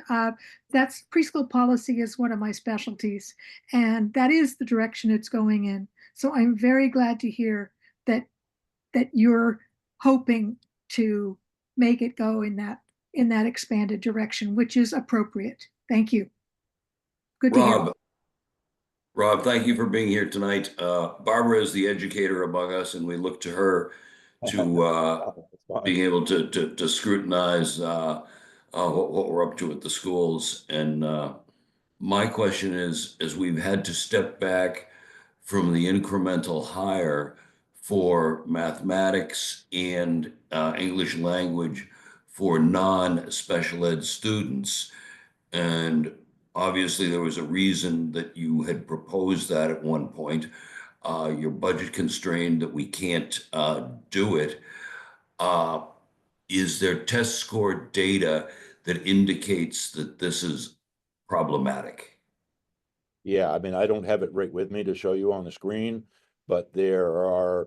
That's preschool policy is one of my specialties, and that is the direction it's going in. So I'm very glad to hear that you're hoping to make it go in that expanded direction, which is appropriate. Thank you. Good to hear. Rob, thank you for being here tonight. Barbara is the educator among us, and we look to her to being able to scrutinize what we're up to at the schools. And my question is, as we've had to step back from the incremental hire for mathematics and English language for non-special ed students. And obviously, there was a reason that you had proposed that at one point. You're budget constrained that we can't do it. Is there test score data that indicates that this is problematic? Yeah, I mean, I don't have it right with me to show you on the screen, but there are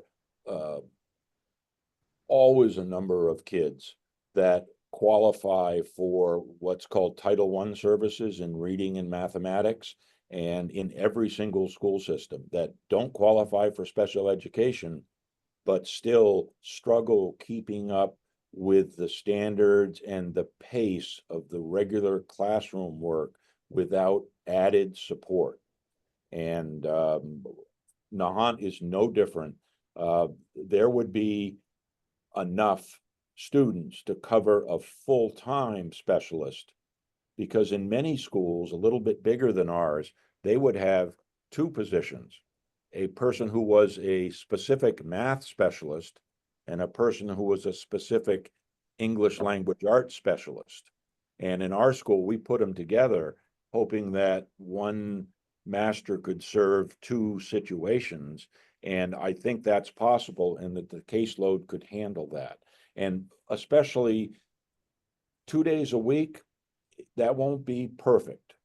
always a number of kids that qualify for what's called Title I services in reading and mathematics, and in every single school system that don't qualify for special education, but still struggle keeping up with the standards and the pace of the regular classroom work without added support. And Nahant is no different. There would be enough students to cover a full-time specialist, because in many schools, a little bit bigger than ours, they would have two positions, a person who was a specific math specialist and a person who was a specific English language arts specialist. And in our school, we put them together, hoping that one master could serve two situations. And I think that's possible, and that the caseload could handle that. And especially 2 days a week, that won't be perfect,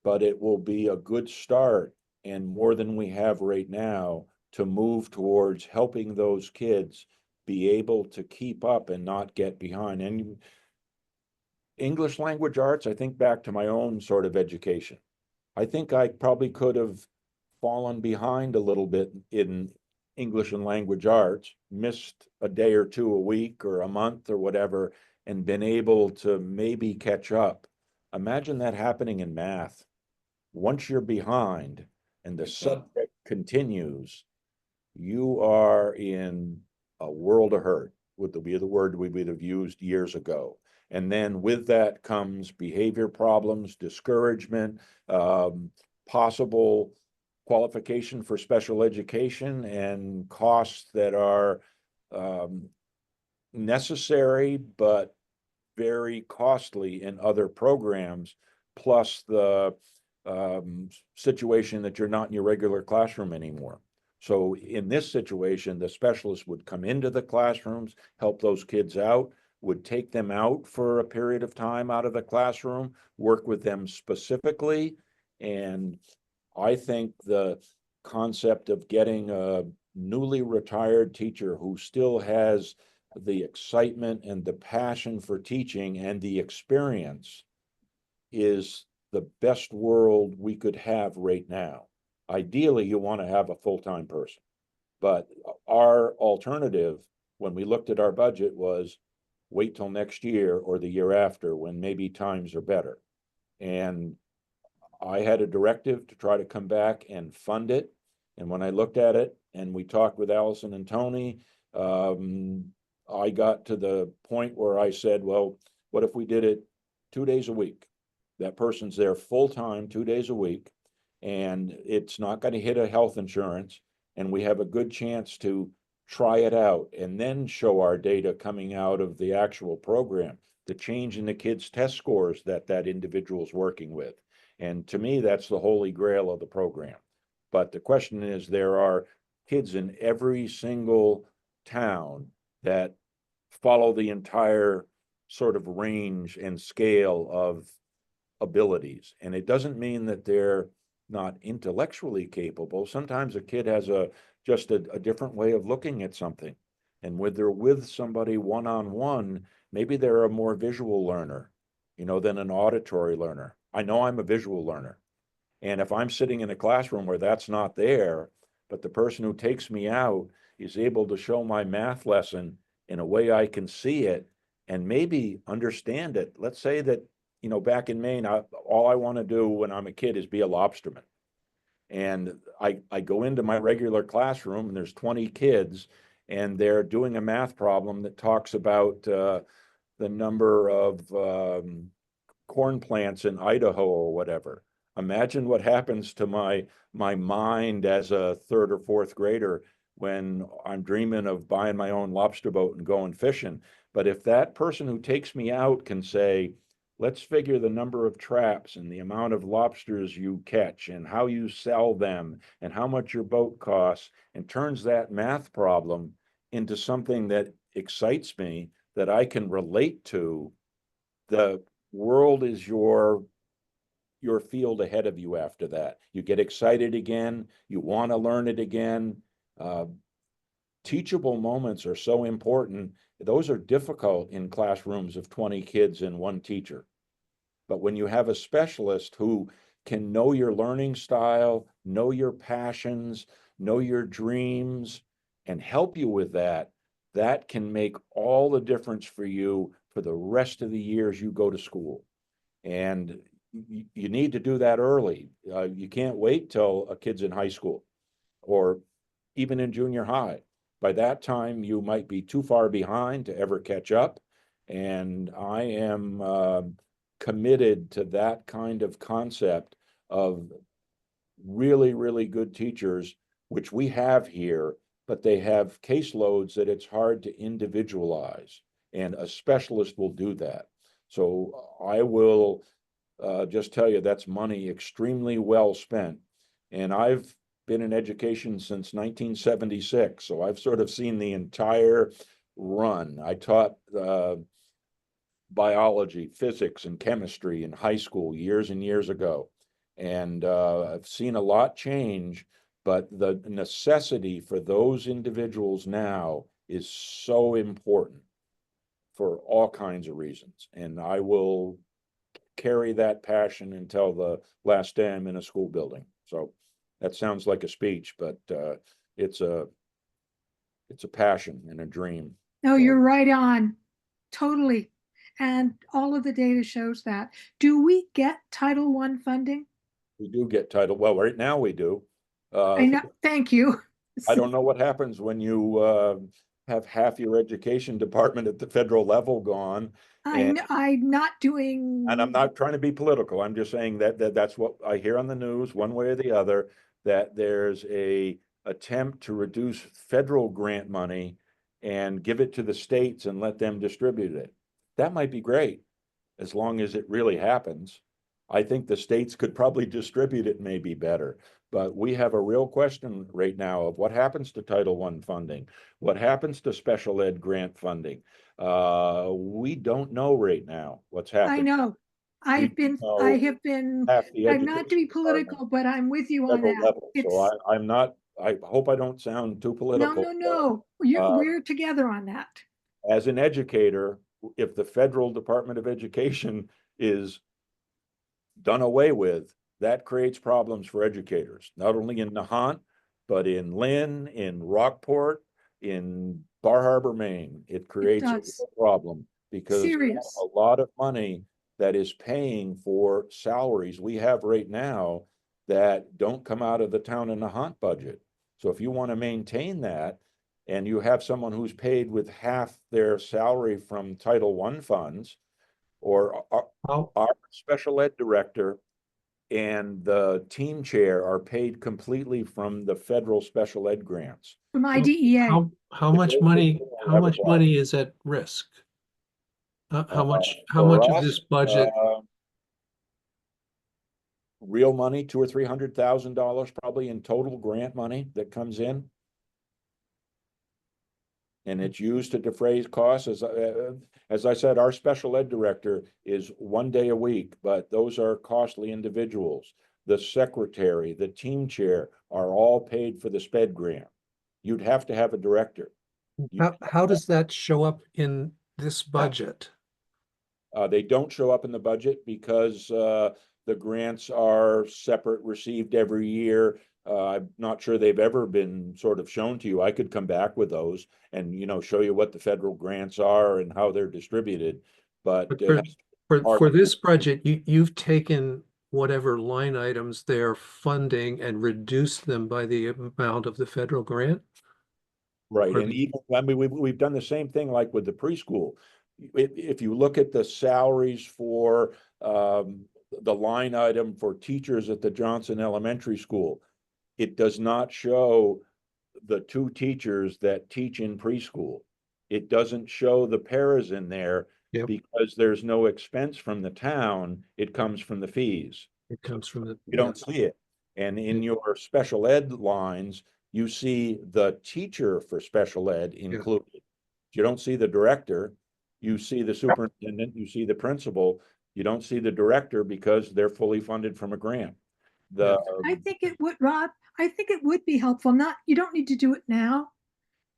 but it will be a good start and more than we have right now to move towards helping those kids be able to keep up and not get behind. And English language arts, I think back to my own sort of education. I think I probably could have fallen behind a little bit in English and language arts, missed a day or two a week or a month or whatever, and been able to maybe catch up. Imagine that happening in math. Once you're behind and the subject continues, you are in a world of hurt, would be the word we would have used years ago. And then with that comes behavior problems, discouragement, possible qualification for special education, and costs that are necessary but very costly in other programs, plus the situation that you're not in your regular classroom anymore. So in this situation, the specialist would come into the classrooms, help those kids out, would take them out for a period of time out of the classroom, work with them specifically. And I think the concept of getting a newly retired teacher who still has the excitement and the passion for teaching and the experience is the best world we could have right now. Ideally, you want to have a full-time person, but our alternative when we looked at our budget was wait till next year or the year after when maybe times are better. And I had a directive to try to come back and fund it. And when I looked at it and we talked with Allison and Tony, I got to the point where I said, well, what if we did it 2 days a week? That person's there full-time, 2 days a week, and it's not going to hit a health insurance, and we have a good chance to try it out and then show our data coming out of the actual program, the change in the kids' test scores that that individual's working with. And to me, that's the holy grail of the program. But the question is, there are kids in every single town that follow the entire sort of range and scale of abilities. And it doesn't mean that they're not intellectually capable. Sometimes a kid has just a different way of looking at something. And when they're with somebody one-on-one, maybe they're a more visual learner, than an auditory learner. I know I'm a visual learner. And if I'm sitting in a classroom where that's not there, but the person who takes me out is able to show my math lesson in a way I can see it and maybe understand it. Let's say that, back in Maine, all I want to do when I'm a kid is be a lobsterman. And I go into my regular classroom and there's 20 kids and they're doing a math problem that talks about the number of corn plants in Idaho or whatever. Imagine what happens to my mind as a third or fourth grader when I'm dreaming of buying my own lobster boat and going fishing. But if that person who takes me out can say, let's figure the number of traps and the amount of lobsters you catch and how you sell them and how much your boat costs, and turns that math problem into something that excites me, that I can relate to, the world is your field ahead of you after that. You get excited again, you want to learn it again. Teachable moments are so important. Those are difficult in classrooms of 20 kids and one teacher. But when you have a specialist who can know your learning style, know your passions, know your dreams, and help you with that, that can make all the difference for you for the rest of the years you go to school. And you need to do that early. You can't wait till a kid's in high school or even in junior high. By that time, you might be too far behind to ever catch up. And I am committed to that kind of concept of really, really good teachers, which we have here, but they have caseloads that it's hard to individualize, and a specialist will do that. So I will just tell you that's money extremely well spent. And I've been in education since 1976, so I've sort of seen the entire run. I taught biology, physics, and chemistry in high school years and years ago. And I've seen a lot change, but the necessity for those individuals now is so important for all kinds of reasons. And I will carry that passion until the last day I'm in a school building. So that sounds like a speech, but it's a passion and a dream. No, So- you're right on, totally. And all of the data shows that. Do we get Title I funding? We do get title. Well, right now we do. I know, thank you. I don't know what happens when you have half your education department at the federal level gone. And I'm not doing. And I'm not trying to be political. I'm just saying that's what I hear on the news, one way or the other, that there's a attempt to reduce federal grant money and give it to the states and let them distribute it. That might be great, as long as it really happens. I think the states could probably distribute it maybe better, but we have a real question right now of what happens to Title I funding, what happens to special ed grant funding. We don't know right now what's I happening. know. I have been, Half the I'm not to be education political, department, but I'm with you on federal that. level. So It's, I'm not, I hope I don't sound too no, political. no. We're together on that. As an educator, if the federal Department of Education is done away with, that creates problems for educators, not only in Nahant, but in Lynn, in Rockport, in Bar Harbor, Maine. It creates a does. real problem because Serious. a lot of money that is paying for salaries we have right now that don't come out of the town and Nahant budget. So if you want to maintain that, and you have someone who's paid with half their salary from Title I funds, or our special ed director and the team chair are paid completely from the federal special ed grants. From IDEA. How much money is at risk? How much of this budget? Real money, $200,000 or $300,000 probably in total grant money that comes in. And it's used to defray costs. As I said, our special ed director is 1 day a week, but those are costly individuals. The secretary, the team chair are all paid for the SPED grant. You'd have to have a director. How does that show up in this budget? They don't show up in the budget because the grants are separate, received every year. I'm not sure they've ever been sort of shown to you. I could come back with those and, show you what the federal grants are and how they're distributed. But for this budget, you've taken whatever line items they're funding and reduced them by the amount of the federal grant? Right, and even, I mean, we've done the same thing like with the preschool. If you look at the salaries for the line item for teachers at the Johnson Elementary School, it does not show the 2 teachers that teach in preschool. It doesn't show the paras in there Yep. because there's no expense from the town. It comes from the fees. It comes from the. You don't see it. And in your special ed lines, you see the teacher for special ed included. You don't see the director. You see the superintendent, you see the principal. You don't see the director because they're fully funded from a grant. I think it would, Rob, I think it would be helpful. Not, you don't need to do it now,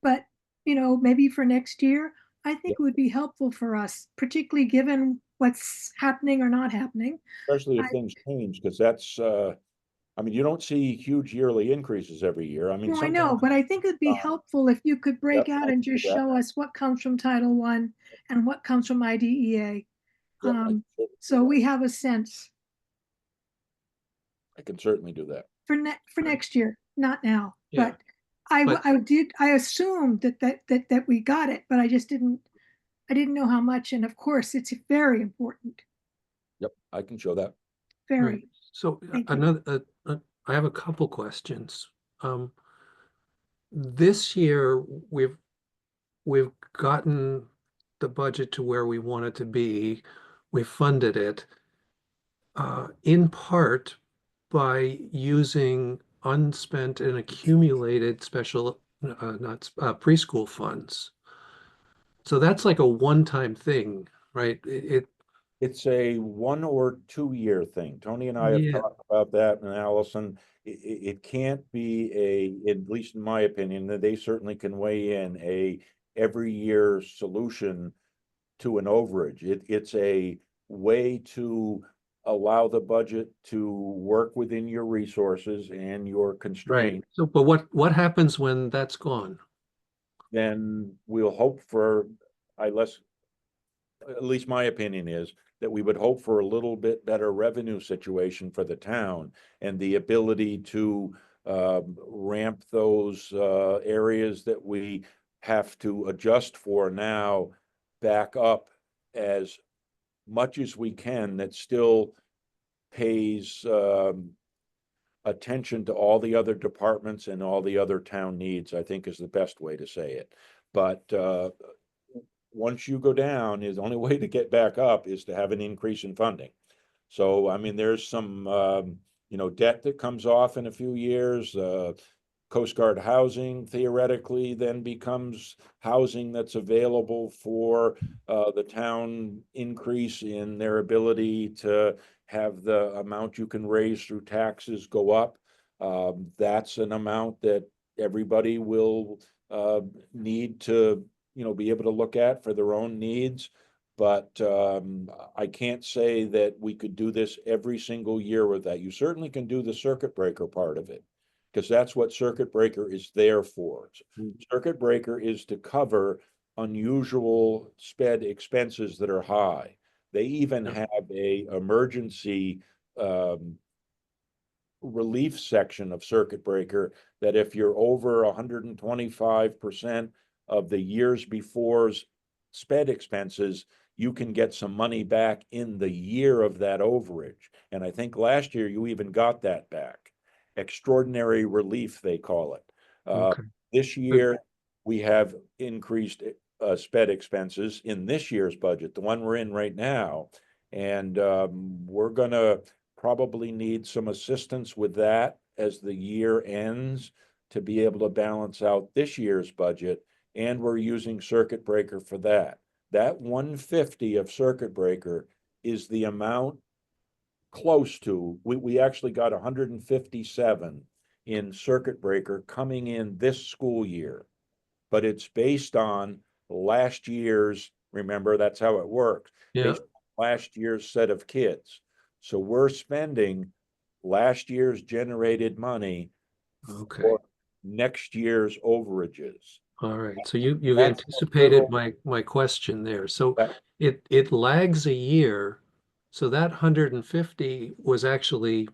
but maybe for next year, I think it would be helpful for us, particularly given what's happening or not happening. Especially if things change, because that's, I mean, you don't see huge yearly increases every year. I mean, No, I know, but I think it'd be helpful if you could break Yep, out I and can do just that. show us what comes from Title I and what comes from IDEA. Yep, I can certainly So do that. we have a sense I can certainly do that. for next year, not now. Yeah. But But- I assumed that we got it, but I didn't know how much. And of course, it's very important, Yep, I can show that. very. Right. So Thank you. another, I have a couple questions. This year, we've gotten the budget to where we want it to be. We funded it, in part by using unspent and accumulated special, not preschool funds. So that's like a one-time thing, right? It's a 1 or 2 year thing. Tony and I have Yeah. talked about that, and Allison, it can't be at least in my opinion, that they certainly can weigh in, every year solution to an overage. It's a way to allow the budget to work within your resources and your Right. constraints. So, but what happens when that's gone? Then we'll hope for, at least my opinion is that we would hope for a little bit better revenue situation for the town and the ability to ramp those areas that we have to adjust for now back up as much as we can, that still pays attention to all the other departments and all the other town needs, I think is the best way to say it. But once you go down, the only way to get back up is to have an increase in funding. So, I mean, there's some, debt that comes off in a few years. Coast Guard housing theoretically then becomes housing that's available for the town, increase in their ability to have the amount you can raise through taxes go up. That's an amount that everybody will need to, be able to look at for their own needs. But I can't say that we could do this every single year with that. You certainly can do the circuit breaker part of it, because that's what circuit breaker is there for. Circuit breaker is to cover unusual sped expenses that are high. They even have a emergency relief section of circuit breaker that if you're over 125% of the years before's sped expenses, you can get some money back in the year of that overage. And I think last year you even got that back. Extraordinary relief, they call it. Okay. This year, we have increased sped expenses in this year's budget, the one we're in right now. And we're gonna probably need some assistance with that as the year ends to be able to balance out this year's budget. And we're using circuit breaker for that. That 150 of circuit breaker is the amount close to, we actually got 157 in circuit breaker coming in this school year. But it's based on last year's, remember, that's how it works. Yeah. Based on last year's set of kids. So we're spending last year's generated money Okay. for next year's overages. All right. So you've That's a anticipated little- my question there. So That- it lags a year. So that 150 was actually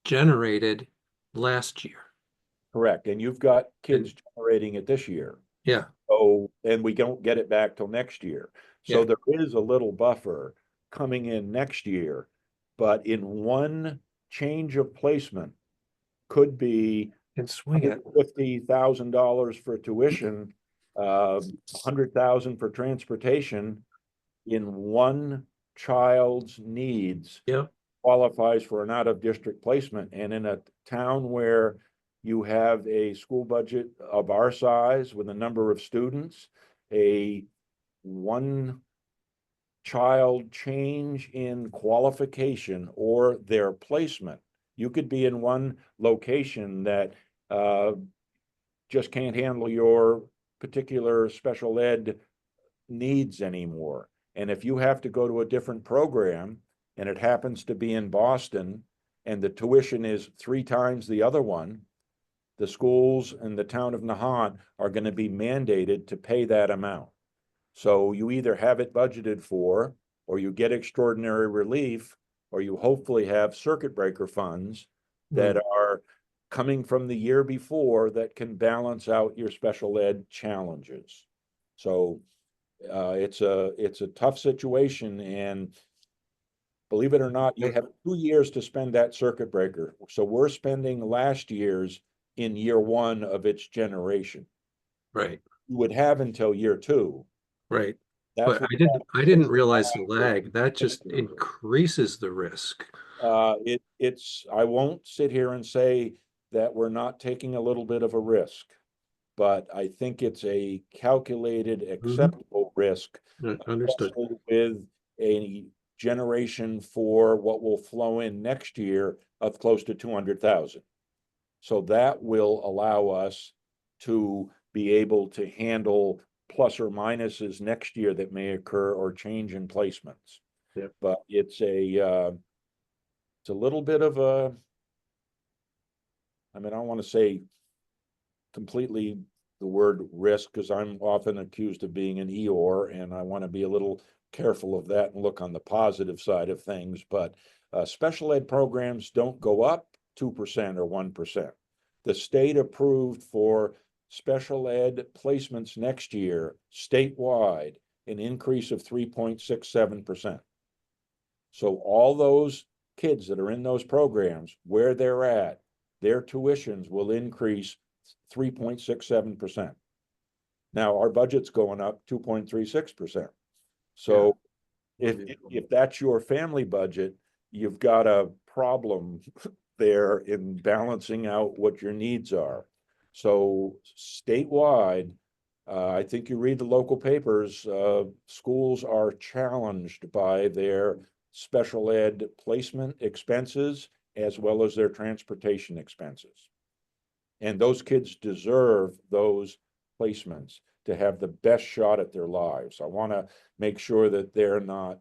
generated last year. Correct. And you've got kids generating it this year. Yeah. So, and we don't get it back till next year. So Yeah. there is a little buffer coming in next year but in one change of placement could be And swing it. $50,000 for tuition, 100,000 for transportation in one child's needs. Yeah. Qualifies for an out-of-district placement. And in a town where you have a school budget of our size with a number of students, a one child change in qualification or their placement. You could be in one location that just can't handle your particular special ed needs anymore. And if you have to go to a different program and it happens to be in Boston and the tuition is 3 times the other one, the schools in the town of Nahant are going to be mandated to pay that amount. So you either have it budgeted for, or you get extraordinary relief, or you hopefully have circuit breaker funds that are coming from the year before that can balance out your special ed challenges. So it's a tough situation, and believe it or not, you have 2 years to spend that circuit breaker. So we're spending last year's in year 1 of its generation. Right. You would have until year 2. Right. That's But I didn't realize the lag. That just increases the risk. I won't sit here and say that we're not taking a little bit of a risk, but I think it's a calculated, acceptable risk. Understood. Especially with a generation for what will flow in next year of close to 200,000. So that will allow us to be able to handle plus or minuses next year that may occur or change in placements. Yep. But it's a little bit of a, I mean, I don't want to say completely the word risk because I'm often accused of being an Eeyore, and I want to be a little careful of that and look on the positive side of things. But special ed programs don't go up 2% or 1%. The state approved for special ed placements next year statewide an increase of 3.67%. So all those kids that are in those programs, where they're at, their tuitions will increase 3.67%. Now our budget's going up 2.36%. So if that's your family budget, you've got a problem there in balancing out what your needs are. So statewide, I think you read the local papers, schools are challenged by their special ed placement expenses as well as their transportation expenses. And those kids deserve those placements to have the best shot at their lives. I want to make sure that they're not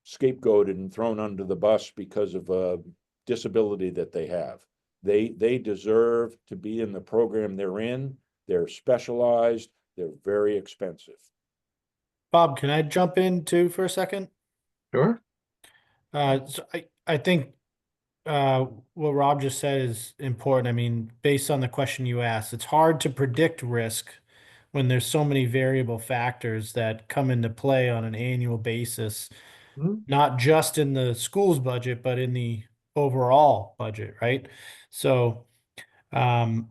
scapegoated and thrown under the bus because of a disability that they have. They deserve to be in the program they're in. They're specialized. They're very expensive. Bob, can I jump in too for a second? Sure. So I think what Rob just said is important. I mean, based on the question you asked, it's hard to predict risk when there's so many variable factors that come into play on an annual basis, not just in the school's budget, but in the overall budget, right? So, while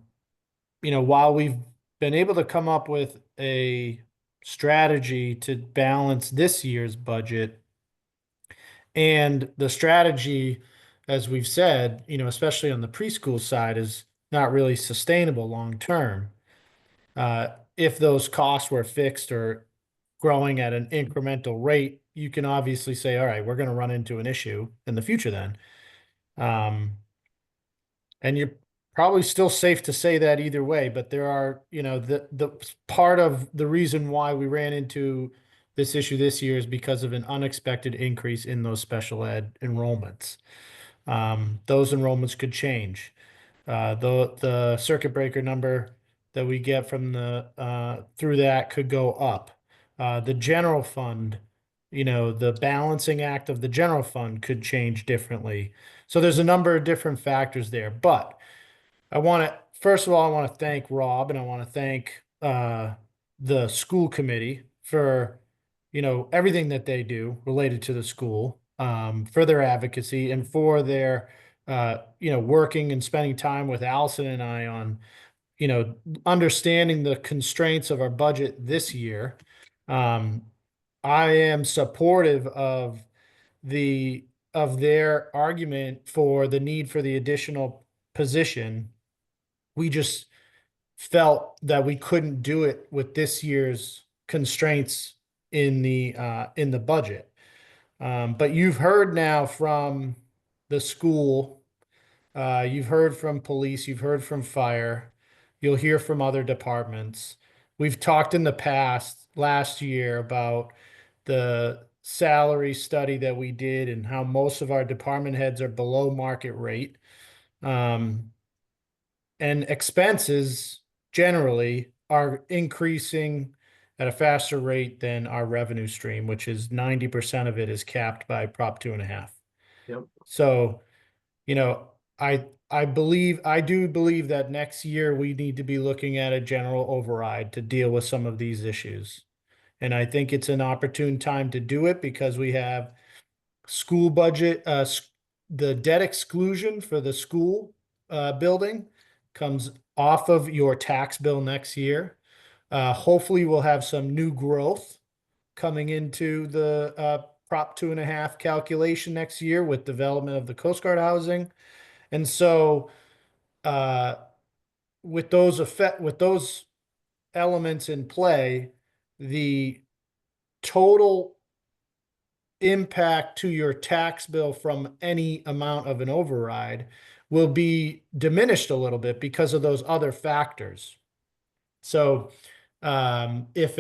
we've been able to come up with a strategy to balance this year's budget, and the strategy, as we've said, especially on the preschool side, is not really sustainable long term. If those costs were fixed or growing at an incremental rate, you can obviously say, all right, we're going to run into an issue in the future then. And you're probably still safe to say that either way, but there are, the part of the reason why we ran into this issue this year is because of an unexpected increase in those special ed enrollments. Those enrollments could change. The circuit breaker number that we get from the through that could go up. The general fund, the balancing act of the general fund could change differently. So there's a number of different factors there. But first of all, I want to thank Rob and I want to thank the school committee for everything that they do related to the school. for their advocacy and for their, working and spending time with Allison and I on, understanding the constraints of our budget this year. I am supportive of their argument for the need for the additional position. We just felt that we couldn't do it with this year's constraints in the budget. But you've heard now from the school, you've heard from police, you've heard from fire, you'll hear from other departments. We've talked in the past, last year, about the salary study that we did and how most of our department heads are below market rate. And expenses generally are increasing at a faster rate than our revenue stream, which is 90% of it is capped by Prop 2.5. Yep. So, I do believe that next year we need to be looking at a general override to deal with some of these issues. And I think it's an opportune time to do it because we have school budget, the debt exclusion for the school building comes off of your tax bill next year. Hopefully we'll have some new growth coming into the Prop 2.5 calculation next year with development of the Coast Guard housing. And so with those elements in play, the total impact to your tax bill from any amount of an override will be diminished a little bit because of those other factors. So if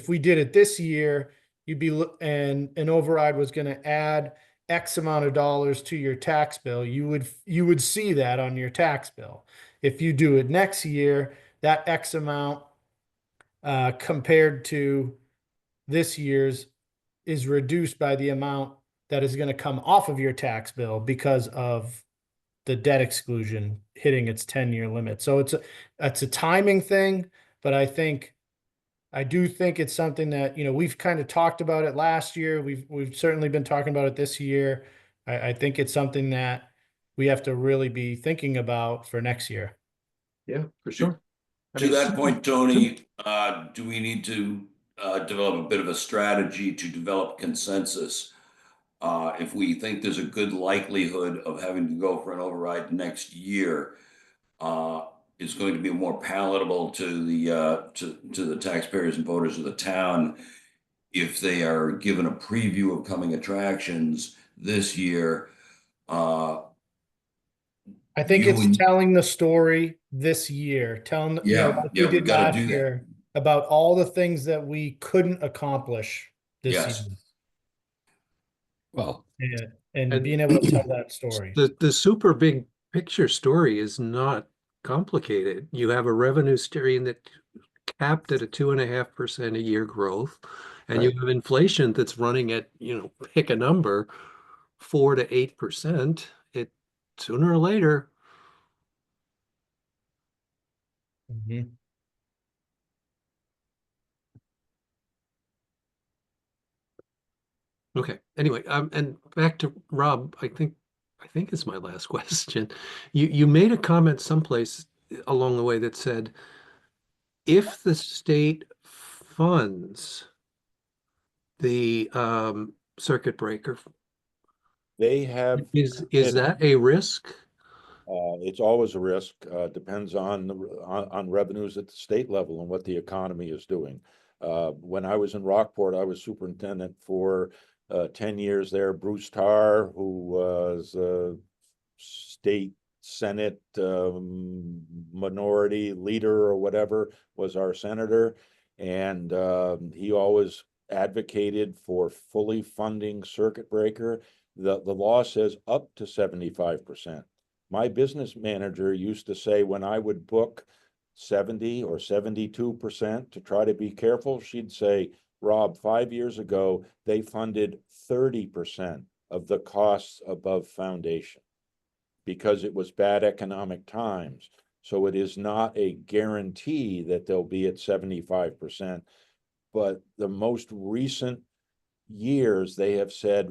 we did it this year, and an override was going to add X amount of dollars to your tax bill, you would see that on your tax bill. If you do it next year, that X amount compared to this year's is reduced by the amount that is going to come off of your tax bill because of the debt exclusion hitting its 10-year limit. So it's a timing thing, but I do think it's something that, we've kind of talked about it last year. We've certainly been talking about it this year. I think it's something that we have to really be thinking about for next year. Yeah, for sure. To that point, Tony, do we need to develop a bit of a strategy to develop consensus? If we think there's a good likelihood of having to go for an override next year, it's going to be more palatable to the taxpayers and voters of the town if they are given a preview of coming attractions this year. I think it's telling the story this year, telling, like we did last year, about all the things that we couldn't accomplish this year. Well, and being able to tell that story. The super big picture story is not complicated. You have a revenue stream that capped at a 2.5% a year growth, and you have inflation that's running at, pick a number, 4 to 8%. It sooner or later. Mm-hmm. Okay. Anyway, and back to Rob, I think it's my last question. You made a comment someplace along the way that said, if the state funds the circuit breaker, They have. is that a risk? It's always a risk, depends on revenues at the state level and what the economy is doing. When I was in Rockport, I was superintendent for 10 years there. Bruce Tarr, who was state Senate minority leader or whatever, was our senator. And he always advocated for fully funding circuit breaker. The law says up to 75%. My business manager used to say when I would book 70 or 72% to try to be careful, she'd say, Rob, 5 years ago, they funded 30% of the costs above foundation because it was bad economic times. So it is not a guarantee that they'll be at 75%. But the most recent years, they have said,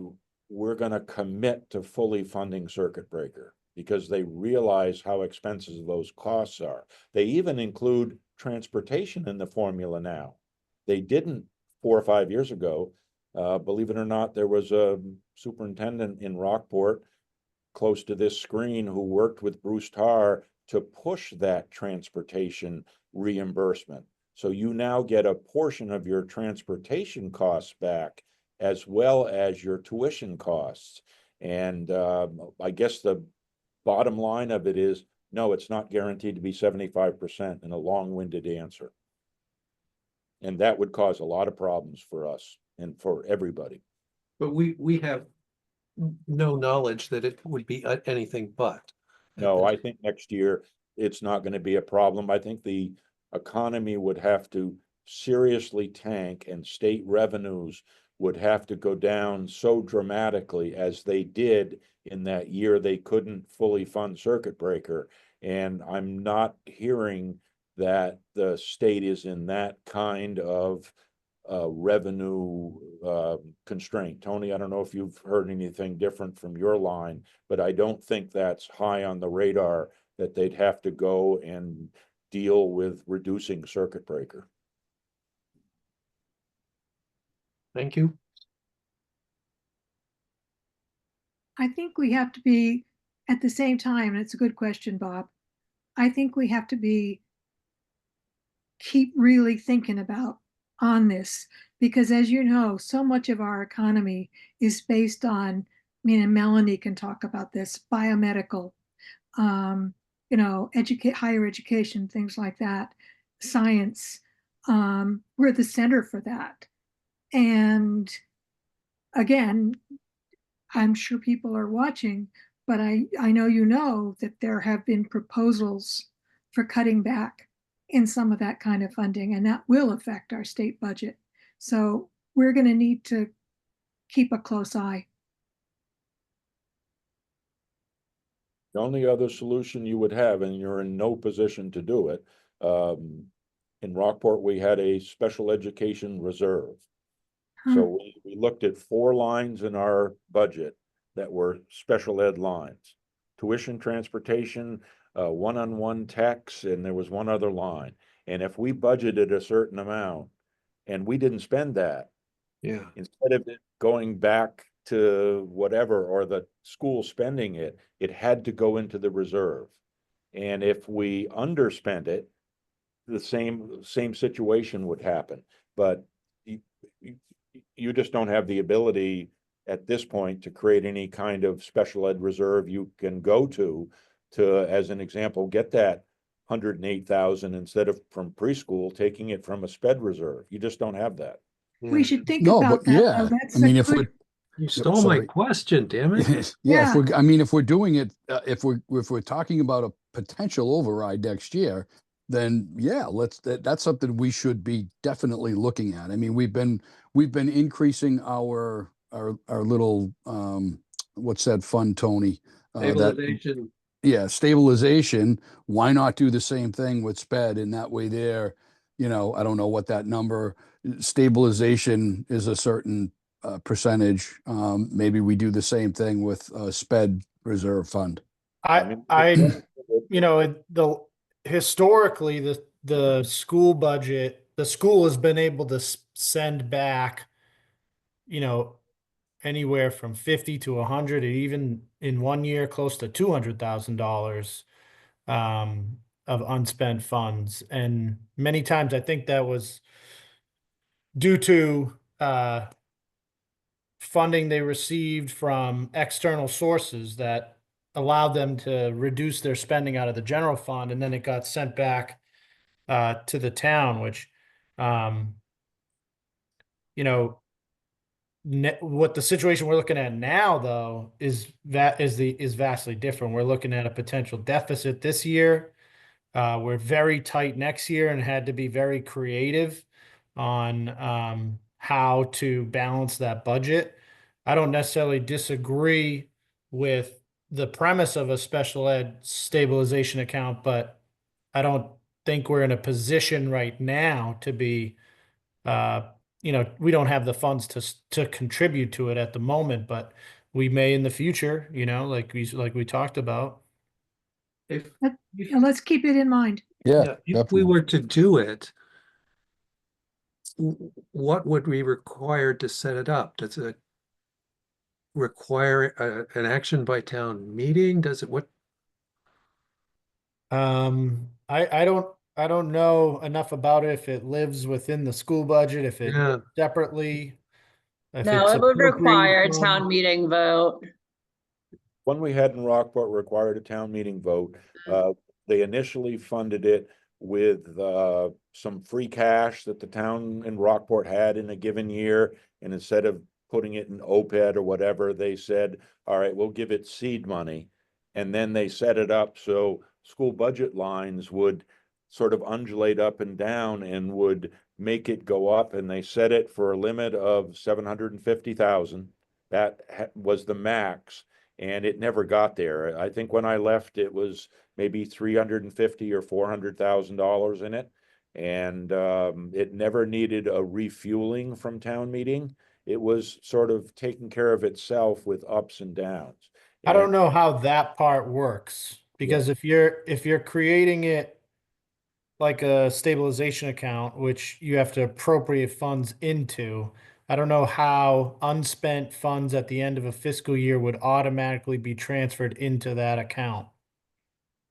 we're going to commit to fully funding circuit breaker because they realize how expensive those costs are. They even include transportation in the formula now. They didn't 4 or 5 years ago. Believe it or not, there was a superintendent in Rockport close to this screen who worked with Bruce Tarr to push that transportation reimbursement. So you now get a portion of your transportation costs back as well as your tuition costs. And I guess the bottom line of it is, no, it's not guaranteed to be 75% in a long-winded answer. And that would cause a lot of problems for us and for everybody. But we have no knowledge that it would be anything but. No, I think next year it's not going to be a problem. I think the economy would have to seriously tank and state revenues would have to go down so dramatically as they did in that year they couldn't fully fund circuit breaker. And I'm not hearing that the state is in that kind of revenue constraint. Tony, I don't know if you've heard anything different from your line, but I don't think that's high on the radar that they'd have to go and deal with reducing circuit breaker. Thank you. I think we have to be at the same time, and it's a good question, Bob. I think we have to keep really thinking about on this, because as you know, so much of our economy is based on, I mean, and Melanie can talk about this, biomedical, you know, higher education, things like that, science. We're the center for that. And again, I'm sure people are watching, but I know you know that there have been proposals for cutting back in some of that kind of funding, and that will affect our state budget. So we're going to need to keep a close eye. The only other solution you would have, and you're in no position to do it, in Rockport, we had a special education reserve. So we looked at 4 lines in our budget that were special ed lines: tuition, transportation, one-on-one techs, and there was one other line. And if we budgeted a certain amount and we didn't spend that, Yeah. instead of it going back to whatever, or the school spending it, it had to go into the reserve. And if we underspent it, the same situation would happen. But you just don't have the ability at this point to create any kind of special ed reserve you can go to, as an example, get that 108,000 instead of from preschool, taking it from a sped reserve. You just don't have that. We should think No, about but that. yeah, Though. That's I mean, a if good, You stole my sorry. question, damn it. Yeah, Yeah. if we're doing it, if we're talking about a potential override next year, then yeah, that's something we should be definitely looking at. I mean, we've been increasing our little what's that fund, Tony? Stabilization. Yeah, stabilization. Why not do the same thing with sped? And that way there, you know, I don't know what that number, stabilization is a certain percentage. Maybe we do the same thing with sped reserve fund. You know, historically, the school budget, the school has been able to send back, you know, anywhere from 50 to 100, and even in one year, close to $200,000 of unspent funds. And many times I think that was due to funding they received from external sources that allowed them to reduce their spending out of the general fund, and then it got sent back to the town, which, you know, what the situation we're looking at now, though, is vastly different. We're looking at a potential deficit this year. We're very tight next year and had to be very creative on how to balance that budget. I don't necessarily disagree with the premise of a special ed stabilization account, but I don't think we're in a position right now to be you know, we don't have the funds to contribute to it at the moment, but we may in the future, you know, like we talked about. If, Now let's keep it in mind. yeah, if we definitely. were to do it, what would we require to set it up? Does it require an action by town meeting? Does it, what? I don't know enough about it, if it lives within the school budget, if it Yeah, separately. If No, it's it would require a appropriated town from- meeting vote. One we had in Rockport required a town meeting vote. They initially funded it with some free cash that the town in Rockport had in a given year. And instead of putting it in OPED or whatever, they said, all right, we'll give it seed money. And then they set it up so school budget lines would sort of undulate up and down and would make it go up. And they set it for a limit of 750,000. That was the max. And it never got there. I think when I left, it was maybe 350 or $400,000 in it. And it never needed a refueling from town meeting. It was sort of taking care of itself with ups and downs. I don't And know how that part works, because if you're creating it like a stabilization account, which you have to appropriate funds into, I don't know how unspent funds at the end of a fiscal year would automatically be transferred into that account.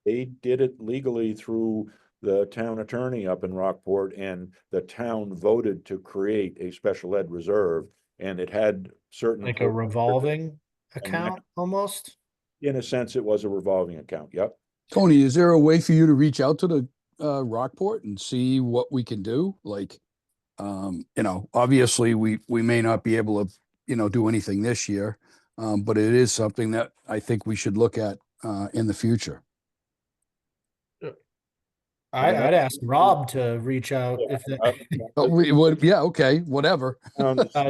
they did it legally through the town attorney up in Rockport, and the town voted to create a special ed reserve, and it had certain. Like a revolving And account almost? in a sense, it was a revolving account. Yep. Tony, is there a way for you to reach out to the Rockport and see what we can do? Like, you know, obviously we may not be able to, you know, do anything this year, but it is something that I think we should look at in the future. I'd ask Rob to reach out if that, Oh, we would, yeah, okay, whatever.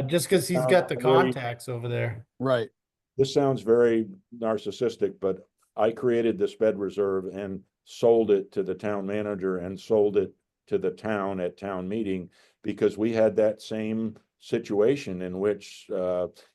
just because he's got the contacts over there. Right. This sounds very narcissistic, but I created the sped reserve and sold it to the town manager and sold it to the town at town meeting, because we had that same situation in which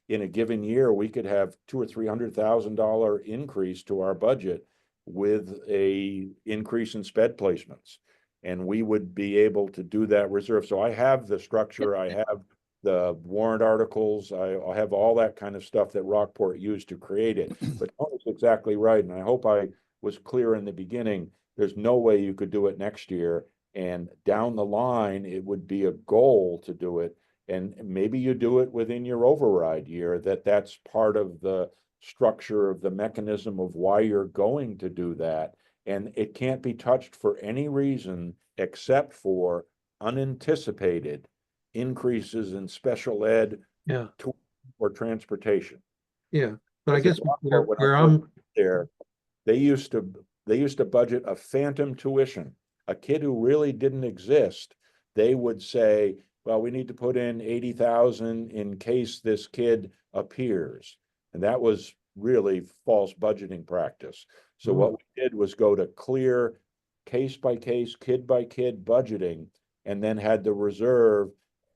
in a given year, we could have $200,000 or $300,000 increase to our budget with a increase in sped placements. And we would be able to do that reserve. So I have the structure, I have the warrant articles, I have all that kind of stuff that Rockport used to create it. But Tony's exactly right, and I hope I was clear in the beginning. There's no way you could do it next year, and down the line, it would be a goal to do it. And maybe you do it within your override year, that's part of the structure of the mechanism of why you're going to do that. And it can't be touched for any reason except for unanticipated increases in special ed yeah, or transportation. yeah. But I Because guess at Rockport, when I where first I'm, went there, they used to budget a phantom tuition. A kid who really didn't exist, they would say, well, we need to put in 80,000 in case this kid appears. And that was really false budgeting practice. So what we did was go to clear case by case, kid by kid budgeting, and then had the reserve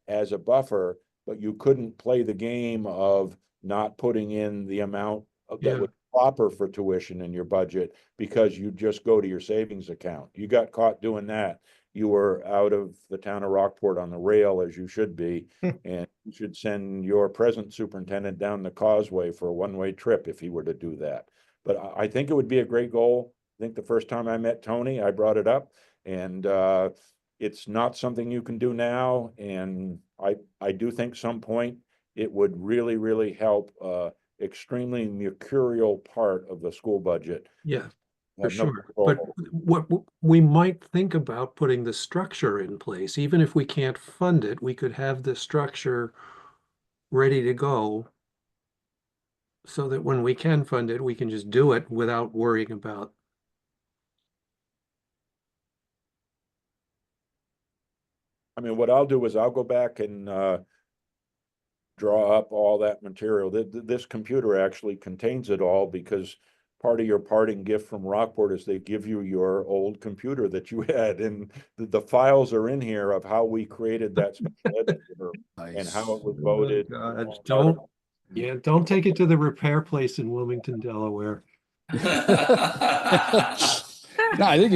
as a buffer, but you couldn't play the game of not putting in the amount that was proper for tuition in your budget, because you just go to your savings account. You got caught doing that, you were out of the town of Rockport on the rail, as you should be. And you should send your present superintendent down the causeway for a one-way trip if he were to do that. But I think it would be a great goal. I think the first time I met Tony, I brought it up, and it's not something you can do now. And I do think some point it would really, really help extremely mercurial part of the school budget. yeah, for Have no sure. control But over. what we might think about putting the structure in place, even if we can't fund it, we could have the structure ready to go so that when we can fund it, we can just do it without worrying about. I mean, what I'll do is I'll go back and draw up all that material. This computer actually contains it all, because part of your parting gift from Rockport is they give you your old computer that you had, and the files are in here of how we created that special ed group and how it was voted. God, don't take it to the repair place in Wilmington, Delaware. No, I think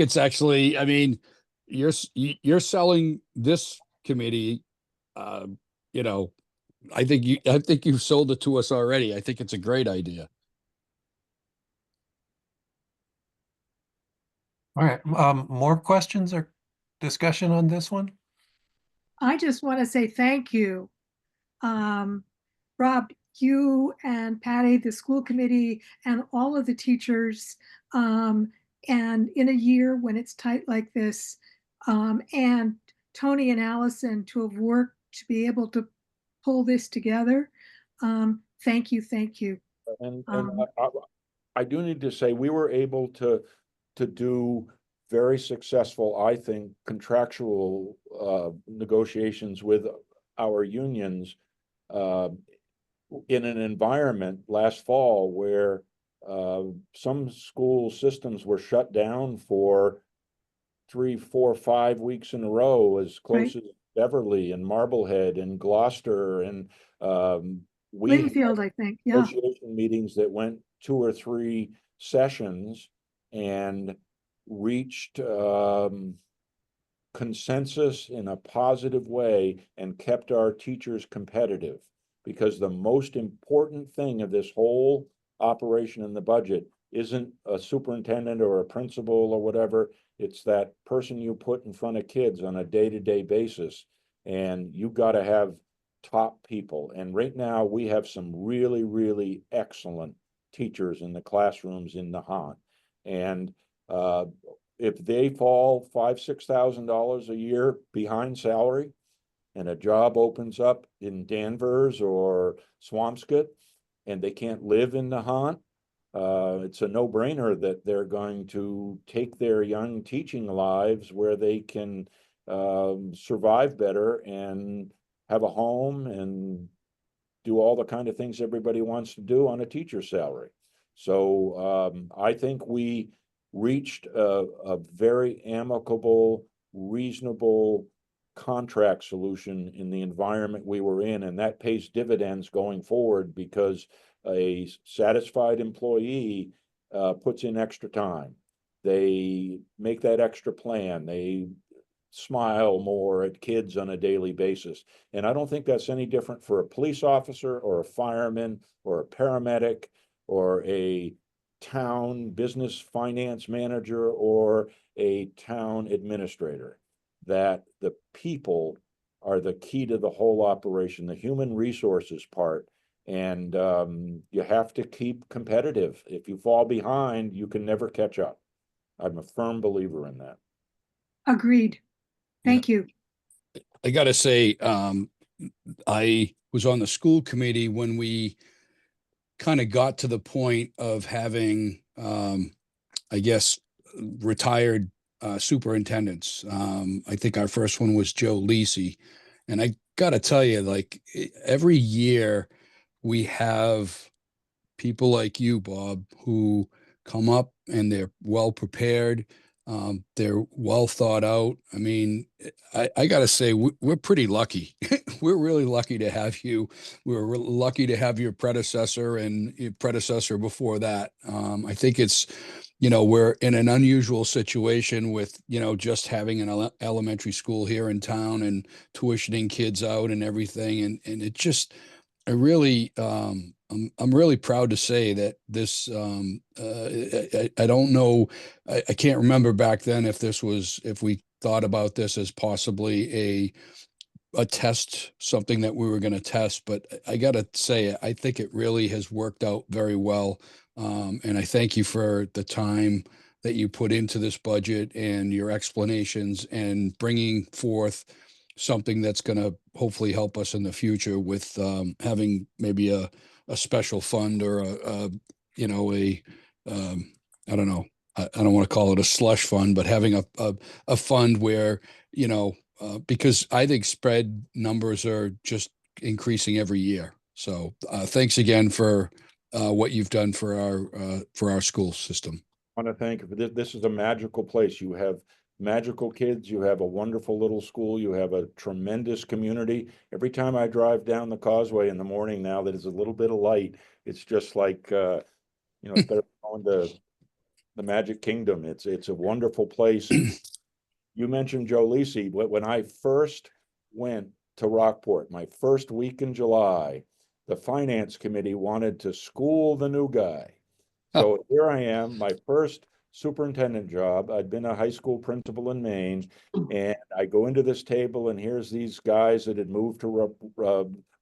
it's actually, I mean, you're selling this committee, you know, I think you've sold it to us already. I think it's a great idea. All right, more questions or discussion on this one? I just want to say thank you. Rob, you and Patty, the school committee, and all of the teachers. And in a year when it's tight like this, and Tony and Allison to have worked to be able to pull this together. Thank you, thank you. And I do need to say, we were able to do very successful, I think, contractual negotiations with our unions in an environment last fall where some school systems were shut down for 3, 4, 5 weeks in a row, as close as Beverly and Marblehead and Gloucester, and we had Linfield, I think, yeah. negotiation meetings that went 2 or 3 sessions and reached consensus in a positive way and kept our teachers competitive. Because the most important thing of this whole operation in the budget isn't a superintendent or a principal or whatever. It's that person you put in front of kids on a day-to-day basis. And you got to have top people. And right now we have some really, really excellent teachers in the classrooms in Nahant. And if they fall $5,000, $6,000 a year behind salary, and a job opens up in Danvers or Swampscott, and they can't live in Nahant, it's a no-brainer that they're going to take their young teaching lives where they can survive better and have a home and do all the kind of things everybody wants to do on a teacher's salary. So I think we reached a very amicable, reasonable contract solution in the environment we were in, and that pays dividends going forward because a satisfied employee puts in extra time. They make that extra plan. They smile more at kids on a daily basis. And I don't think that's any different for a police officer or a fireman or a paramedic or a town business finance manager or a town administrator. That the people are the key to the whole operation, the human resources part. And you have to keep competitive. If you fall behind, you can never catch up. I'm a firm believer in that. Agreed. Thank you. I gotta say, I was on the school committee when we kind of got to the point of having, I guess, retired superintendents. I think our first one was Joe Lisi. And I gotta tell you, like every year we have people like you, Bob, who come up and they're well prepared. They're well thought out. I mean, I got to say, we're pretty lucky. We're really lucky to have you. We're lucky to have your predecessor and your predecessor before that. I think it's, we're in an unusual situation with, just having an elementary school here in town and tuitioning kids out and everything. And it just, I really, I'm really proud to say that this, I don't know, I can't remember back then if we thought about this as possibly a test, something that we were going to test, but I got to say, I think it really has worked out very well. And I thank you for the time that you put into this budget and your explanations and bringing forth something that's going to hopefully help us in the future with having maybe a special fund or I don't know, I don't want to call it a slush fund, but having a fund where, because I think spread numbers are just increasing every year. So thanks again for what you've done for our school system. I want to thank you for this. This is a magical place. You have magical kids. You have a wonderful little school. You have a tremendous community. Every time I drive down the causeway in the morning, now that it's a little bit of light, it's just like, it's better than going to the Magic Kingdom. It's a wonderful place. You mentioned Joe Lisi. When I first went to Rockport, my first week in July, the finance committee wanted to school the new guy. So here I am, my first superintendent job. I'd been a high school principal in Maine, and I go into this table, and here's these guys that had moved to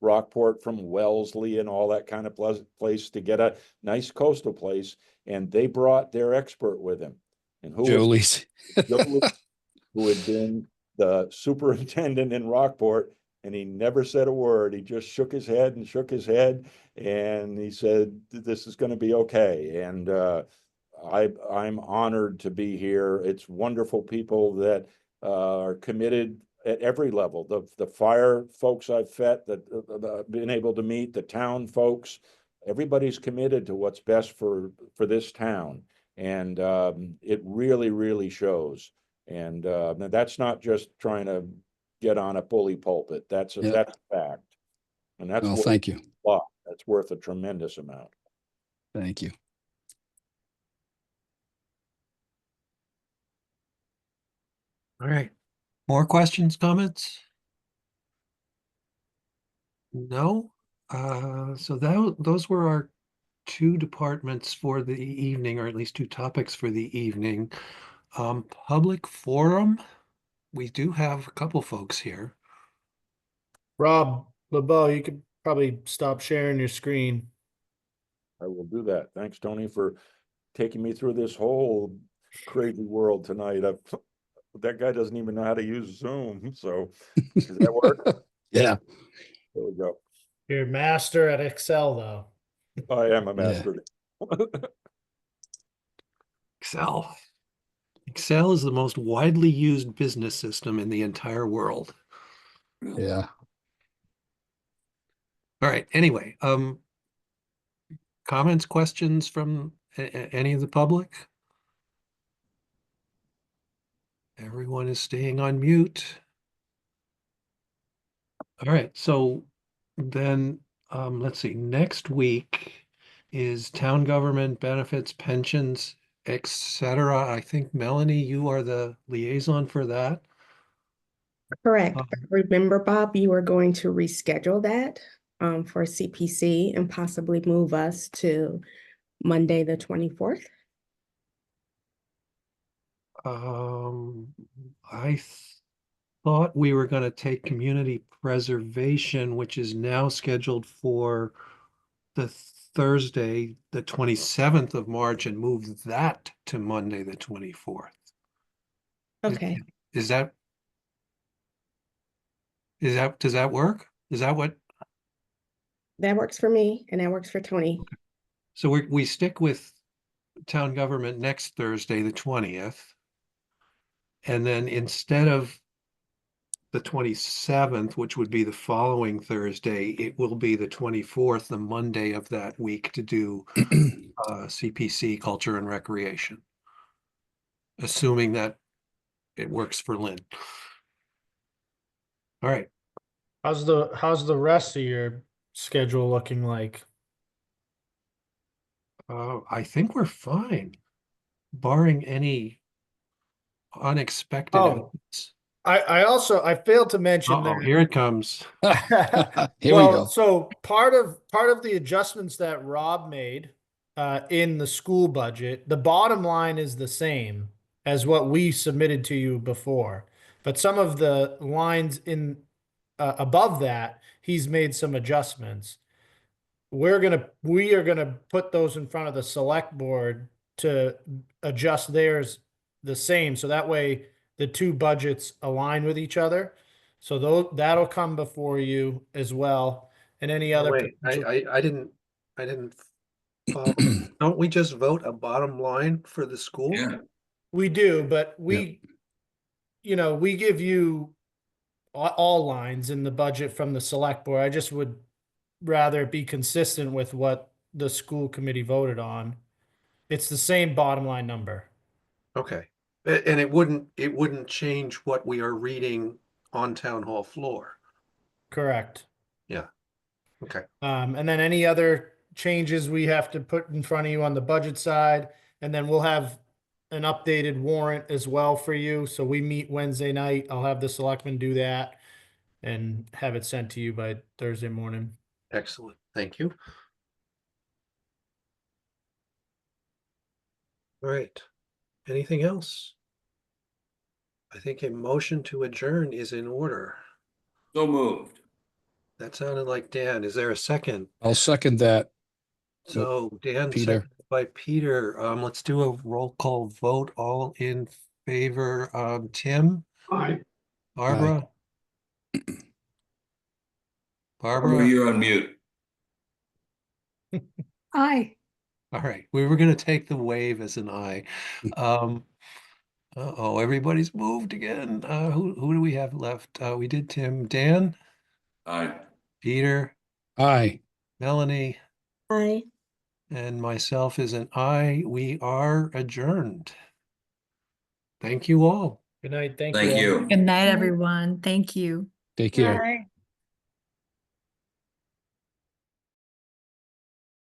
Rockport from Wellesley and all that kind of place to get a nice coastal place, and they brought their expert with him. And who Joe was Lisi. Joe Lisi, who had been the superintendent in Rockport, and he never said a word. He just shook his head and shook his head, and he said, "This is going to be okay." And I'm honored to be here. It's wonderful people that are committed at every level. The fire folks I've met, been able to meet, the town folks, everybody's committed to what's best for this town, and it really, really shows. And that's not just trying to get on a bully pulpit. That's a fact. And that's Well, thank you. a lot. That's worth a tremendous amount. Thank you. All right. More questions, comments? No? So those were our two departments for the evening, or at least two topics for the evening. Public forum, we do have a couple folks here. Rob LeBeau, you could probably stop sharing your screen. I will do that. Thanks, Tony, for taking me through this whole crazy world tonight. That guy doesn't even know how to use Zoom. So does that work? Yeah. There we go. You're a master at Excel, though. I am a master. Excel. Excel is the most widely used business system in the entire world. Yeah. All right. Anyway, comments, questions from any of the public? Everyone is staying on mute. All right. So then, let's see, next week is town government benefits, pensions, etc. I think Melanie, you are the liaison for that. Correct. Remember, Bob, you were going to reschedule that for CPC and possibly move us to Monday, the 24th. I thought we were going to take community preservation, which is now scheduled for the Thursday, the 27th of March, and move that to Monday, the 24th. Okay. Does that work? Is that what? That works for me and that works for Tony. So we stick with town government next Thursday, the 20th. And then instead of the 27th, which would be the following Thursday, it will be the 24th, the Monday of that week, to do CPC, Culture and Recreation, assuming that it works for Lynn. All right. How's the rest of your schedule looking like? I think we're fine, barring any unexpected Oh, events. I failed to mention that. Here it comes. Here we go. So part of the adjustments that Rob made in the school budget, the bottom line is the same as what we submitted to you before, but some of the lines in above that, he's made some adjustments. We are gonna put those in front of the select board to adjust theirs the same, so that way the two budgets align with each other. So that'll come before you as well, and any other. Wait, I didn't follow. Don't we just vote a bottom line for the school? Yeah. We do, but we give you all lines in the budget from the select board. I just would rather be consistent with what the school committee voted on. It's the same bottom line number. Okay. And it wouldn't change what we are reading on town hall floor. Correct. Yeah. Okay. And then any other changes we have to put in front of you on the budget side, and then we'll have an updated warrant as well for you. So we meet Wednesday night. I'll have the selectmen do that and have it sent to you by Thursday morning. Excellent. Thank you. All right. Anything else? I think a motion to adjourn is in order. So moved. That sounded like Dan. Is there a second? I'll second that. So Dan, Peter. seconded by Peter. Let's do a roll call vote. All in favor. Tim, Aye. Barbara. Barbara, Barbara. you're on mute. Aye. All right. We were going to take the wave as an aye. Uh-oh, everybody's moved again. Who do we have left? We did Tim. Dan, Aye. Peter, Aye. Melanie, Aye. and myself is an aye. We are adjourned. Thank you all. Good night. Thank Thank all. you. Good night, everyone. Thank you. Take care. Aye.